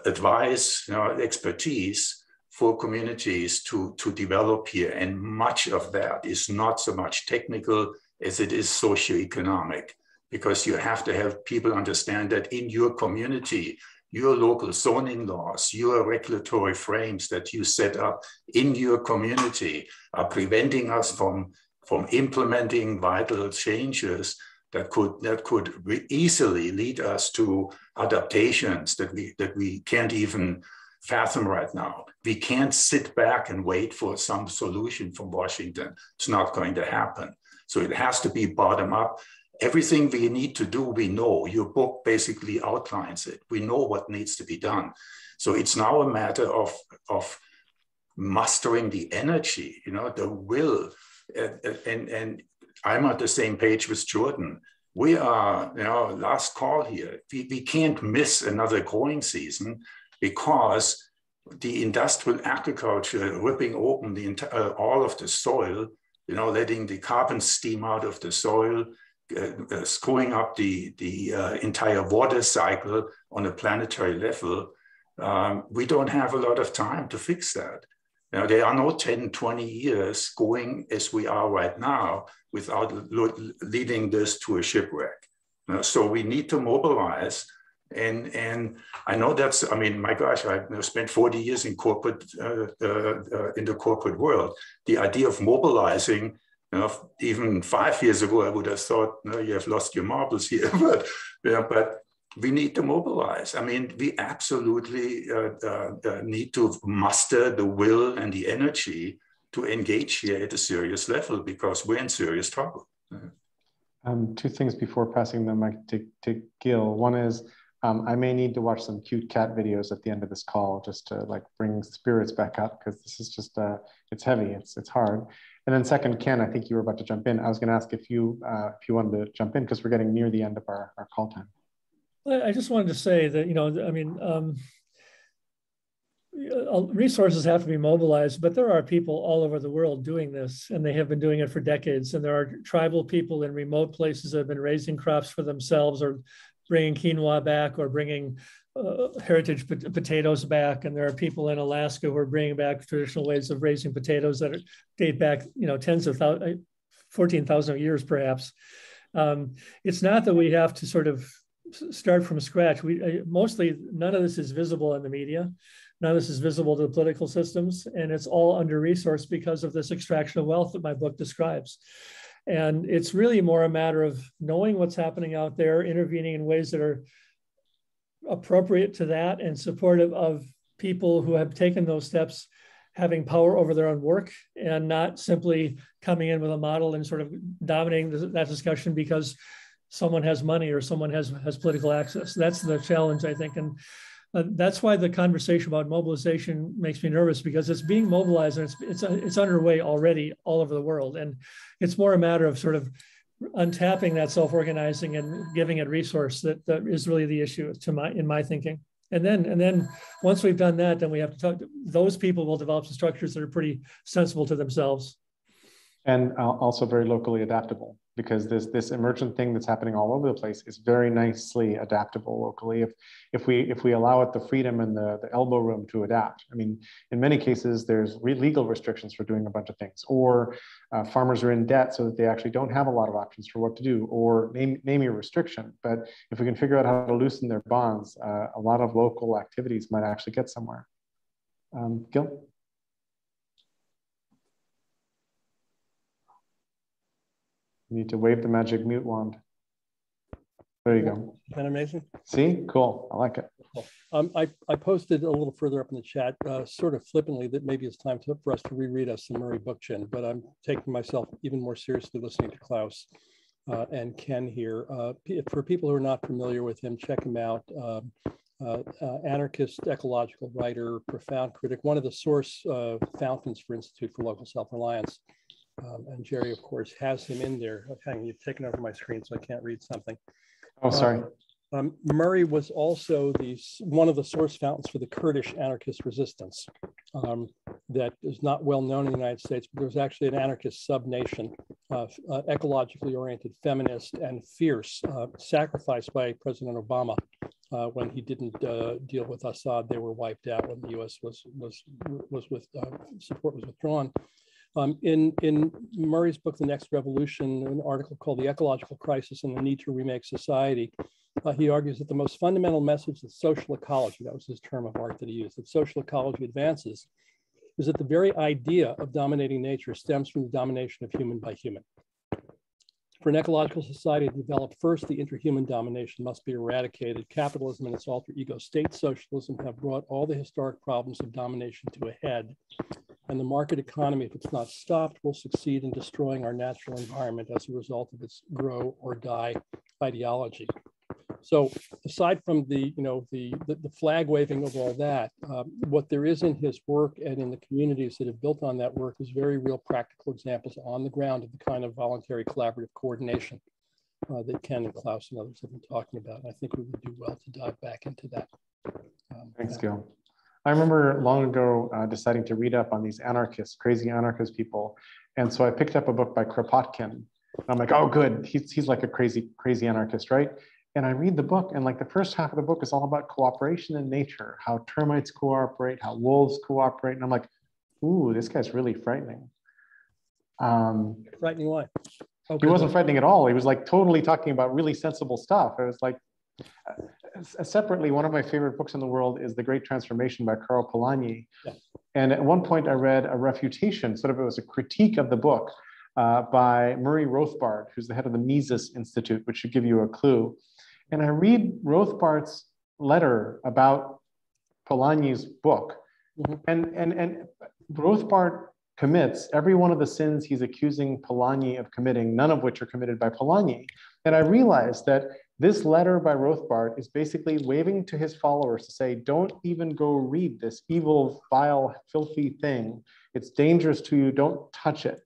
advice, expertise for communities to develop here. And much of that is not so much technical as it is socioeconomic, because you have to have people understand that in your community, your local zoning laws, your regulatory frames that you set up in your community are preventing us from implementing vital changes that could easily lead us to adaptations that we can't even fathom right now. We can't sit back and wait for some solution from Washington. It's not going to happen. So it has to be bottom up. Everything we need to do, we know. Your book basically outlines it. We know what needs to be done. So it's now a matter of mustering the energy, the will. And I'm on the same page with Jordan. We are, last call here. We can't miss another growing season because the industrial agriculture ripping open all of the soil, letting the carbon steam out of the soil, screwing up the entire water cycle on a planetary level. We don't have a lot of time to fix that. There are no 10, 20 years going as we are right now without leading this to a shipwreck. So we need to mobilize. And I know my gosh, I've spent 40 years in corporate, in the corporate world. The idea of mobilizing, even 5 years ago, I would have thought, no, you have lost your marbles here, but we need to mobilize. We absolutely need to muster the will and the energy to engage here at a serious level because we're in serious trouble. Two things before passing the mic to Gil. One is, I may need to watch some cute cat videos at the end of this call just to bring spirits back up, because this is just, it's heavy, it's hard. And then second, Ken, I think you were about to jump in. I was gonna ask if you wanted to jump in because we're getting near the end of our call time. I just wanted to say that, resources have to be mobilized, but there are people all over the world doing this, and they have been doing it for decades. And there are tribal people in remote places that have been raising crops for themselves, or bringing quinoa back, or bringing heritage potatoes back. And there are people in Alaska who are bringing back traditional ways of raising potatoes that date back, tens of thousands, 14,000 years perhaps. It's not that we have to sort of start from scratch. Mostly none of this is visible in the media. None of this is visible to the political systems, and it's all under-resourced because of this extraction of wealth that my book describes. And it's really more a matter of knowing what's happening out there, intervening in ways that are appropriate to that and supportive of people who have taken those steps, having power over their own work, and not simply coming in with a model and sort of dominating that discussion because someone has money or someone has political access. That's the challenge, I think. And that's why the conversation about mobilization makes me nervous, because it's being mobilized and it's underway already all over the world. And it's more a matter of sort of untapping that self-organizing and giving it resource that is really the issue in my thinking. And then once we've done that, then we have to talk, those people will develop some structures that are pretty sensible to themselves. And also very locally adaptable, because this emergent thing that's happening all over the place is very nicely adaptable locally if we allow it the freedom and the elbow room to adapt. In many cases, there's legal restrictions for doing a bunch of things, or farmers are in debt so that they actually don't have a lot of options for what to do, or name your restriction. But if we can figure out how to loosen their bonds, a lot of local activities might actually get somewhere. Gil? You need to wave the magic mute wand. There you go. Isn't that amazing? See, cool. I like it. I posted a little further up in the chat, sort of flippantly, that maybe it's time for us to reread us some Murray Bookchin, but I'm taking myself even more seriously listening to Klaus. and Ken here. For people who are not familiar with him, check him out. Anarchist, ecological writer, profound critic, one of the source fountains for Institute for Local Self-Reliance. And Jerry, of course, has him in there. Hang, you've taken over my screen, so I can't read something. Oh, sorry. Murray was also one of the source fountains for the Kurdish anarchist resistance that is not well known in the United States, but there was actually an anarchist sub-nation, ecologically oriented, feminist, and fierce, sacrificed by President Obama when he didn't deal with Assad. They were wiped out when the U.S. support was withdrawn. In Murray's book, The Next Revolution, an article called The Ecological Crisis and the Need to Remake Society, he argues that the most fundamental message that social ecology, that was his term of art that he used, that social ecology advances, is that the very idea of dominating nature stems from the domination of human by human. For an ecological society to develop, first, the interhuman domination must be eradicated. Capitalism and its alter ego state socialism have brought all the historic problems of domination to a head. And the market economy, if it's not stopped, will succeed in destroying our natural environment as a result of its grow or die ideology. So aside from the flag waving of all that, what there is in his work and in the communities that have built on that work is very real practical examples on the ground of the kind of voluntary collaborative coordination that Ken and Klaus and others have been talking about. And I think we would do well to dive back into that. Thanks, Gil. I remember long ago deciding to read up on these anarchists, crazy anarchist people. And so I picked up a book by Kropotkin. And I'm like, oh, good. He's like a crazy anarchist, right? And I read the book, and like the first half of the book is all about cooperation in nature, how termites cooperate, how wolves cooperate. And I'm like, ooh, this guy's really frightening. Frightening why? Oh, he wasn't frightening at all. He was like totally talking about really sensible stuff. It was like, separately, one of my favorite books in the world is The Great Transformation by Karl Polanyi. Yeah. And at one point I read a refutation, sort of it was a critique of the book by Murray Rothbard, who's the head of the Mises Institute, which should give you a clue. And I read Rothbard's letter about Polanyi's book. Mm-hmm. And Rothbard commits every one of the sins he's accusing Polanyi of committing, none of which are committed by Polanyi. And I realized that this letter by Rothbard is basically waving to his followers to say, don't even go read this evil, vile, filthy thing. It's dangerous to you, don't touch it.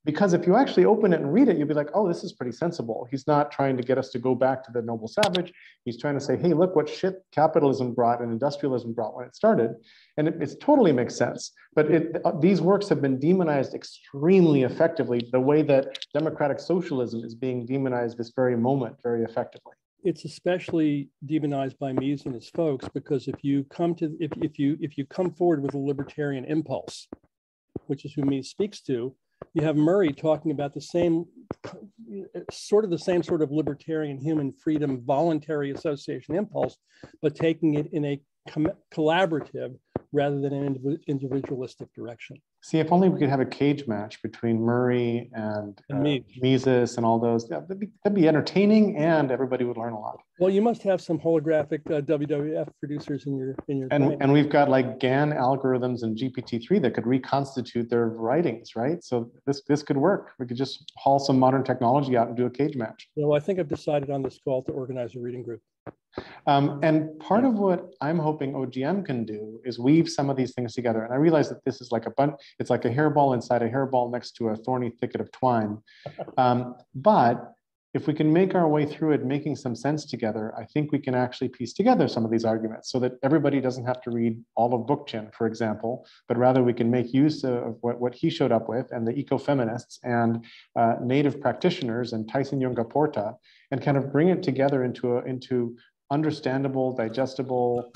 Because if you actually open it and read it, you'll be like, oh, this is pretty sensible. He's not trying to get us to go back to the noble savage. He's trying to say, hey, look what shit capitalism brought and industrialism brought when it started. And it totally makes sense. But these works have been demonized extremely effectively, the way that democratic socialism is being demonized this very moment very effectively. It's especially demonized by Mises and his folks, because if you come forward with a libertarian impulse, which is who Mises speaks to, you have Murray talking about the same sort of libertarian human freedom voluntary association impulse, but taking it in a collaborative rather than an individualistic direction. See, if only we could have a cage match between Murray and Mises and all those. Yeah, that'd be entertaining, and everybody would learn a lot. Well, you must have some holographic WWF producers in your and we've got like GAN algorithms and GPT-3 that could reconstitute their writings, right? So this could work. We could just haul some modern technology out and do a cage match. Well, I think I've decided on this call to organize a reading group. And part of what I'm hoping OGM can do is weave some of these things together. And I realize that this is like it's like a hairball inside a hairball next to a thorny thicket of twine. But if we can make our way through it, making some sense together, I think we can actually piece together some of these arguments so that everybody doesn't have to read all of Bookchin, for example, but rather we can make use of what he showed up with and the ecofeminists and native practitioners and Tyson Yungaporta, and kind of bring it together into understandable, digestible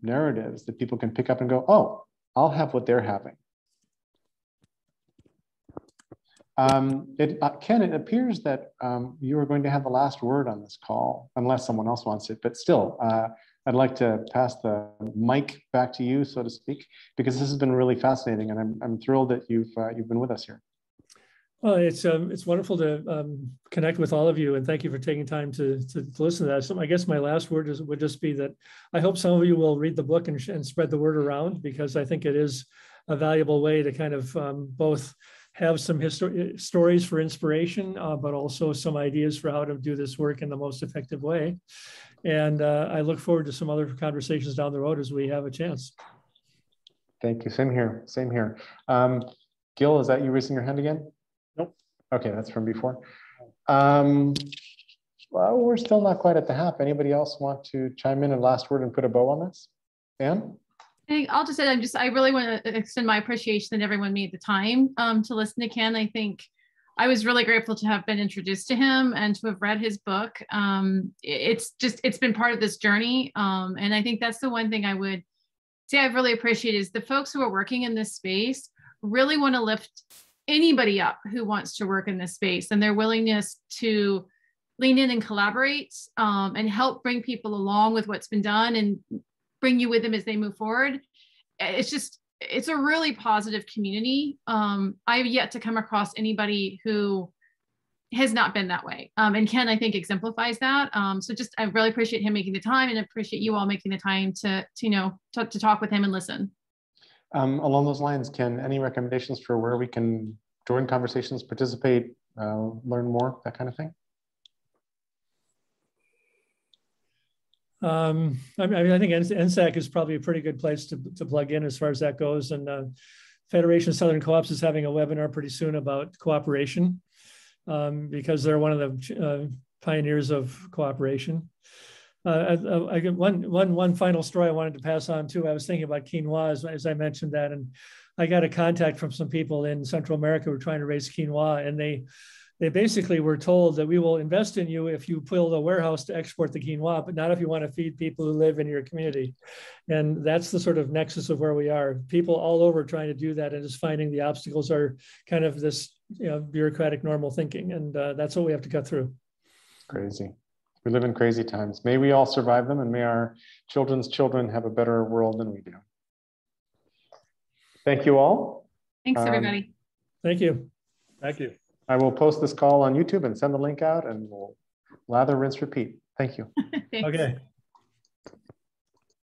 narratives that people can pick up and go, oh, I'll have what they're having. Ken, it appears that you are going to have the last word on this call, unless someone else wants it, but still, I'd like to pass the mic back to you, so to speak, because this has been really fascinating, and I'm thrilled that you've been with us here. Well, it's wonderful to connect with all of you, and thank you for taking time to listen to that. So I guess my last word would just be that I hope some of you will read the book and spread the word around, because I think it is a valuable way to kind of both have some stories for inspiration, but also some ideas for how to do this work in the most effective way. And I look forward to some other conversations down the road as we have a chance. Thank you. Same here. Same here. Gil, is that you raising your hand again? Nope. Okay, that's from before. Well, we're still not quite at the half. Anybody else want to chime in and last word and put a bow on this? Anne? I'll just say I really want to extend my appreciation that everyone made the time to listen to Ken. I think I was really grateful to have been introduced to him and to have read his book. It's been part of this journey. And I think that's the one thing I would say I've really appreciated is the folks who are working in this space really want to lift anybody up who wants to work in this space, and their willingness to lean in and collaborate and help bring people along with what's been done and bring you with them as they move forward. It's a really positive community. I've yet to come across anybody who has not been that way. And Ken, I think, exemplifies that. So I really appreciate him making the time, and appreciate you all making the time to talk with him and listen. Along those lines, Ken, any recommendations for where we can join conversations, participate, learn more, that kind of thing? I think NSAC is probably a pretty good place to plug in as far as that goes. And Federation of Southern Co-ops is having a webinar pretty soon about cooperation because they're one of the pioneers of cooperation. I get one final story I wanted to pass on too. I was thinking about quinoa as I mentioned that, and I got a contact from some people in Central America who were trying to raise quinoa, and they basically were told that we will invest in you if you build a warehouse to export the quinoa, but not if you want to feed people who live in your community. And that's the sort of nexus of where we are. People all over trying to do that and just finding the obstacles are kind of this bureaucratic normal thinking. And that's what we have to cut through. Crazy. We live in crazy times. May we all survive them, and may our children's children have a better world than we do. Thank you all. Thanks, everybody. Thank you. Thank you. I will post this call on YouTube and send the link out, and we'll lather, rinse, repeat. Thank you. Okay.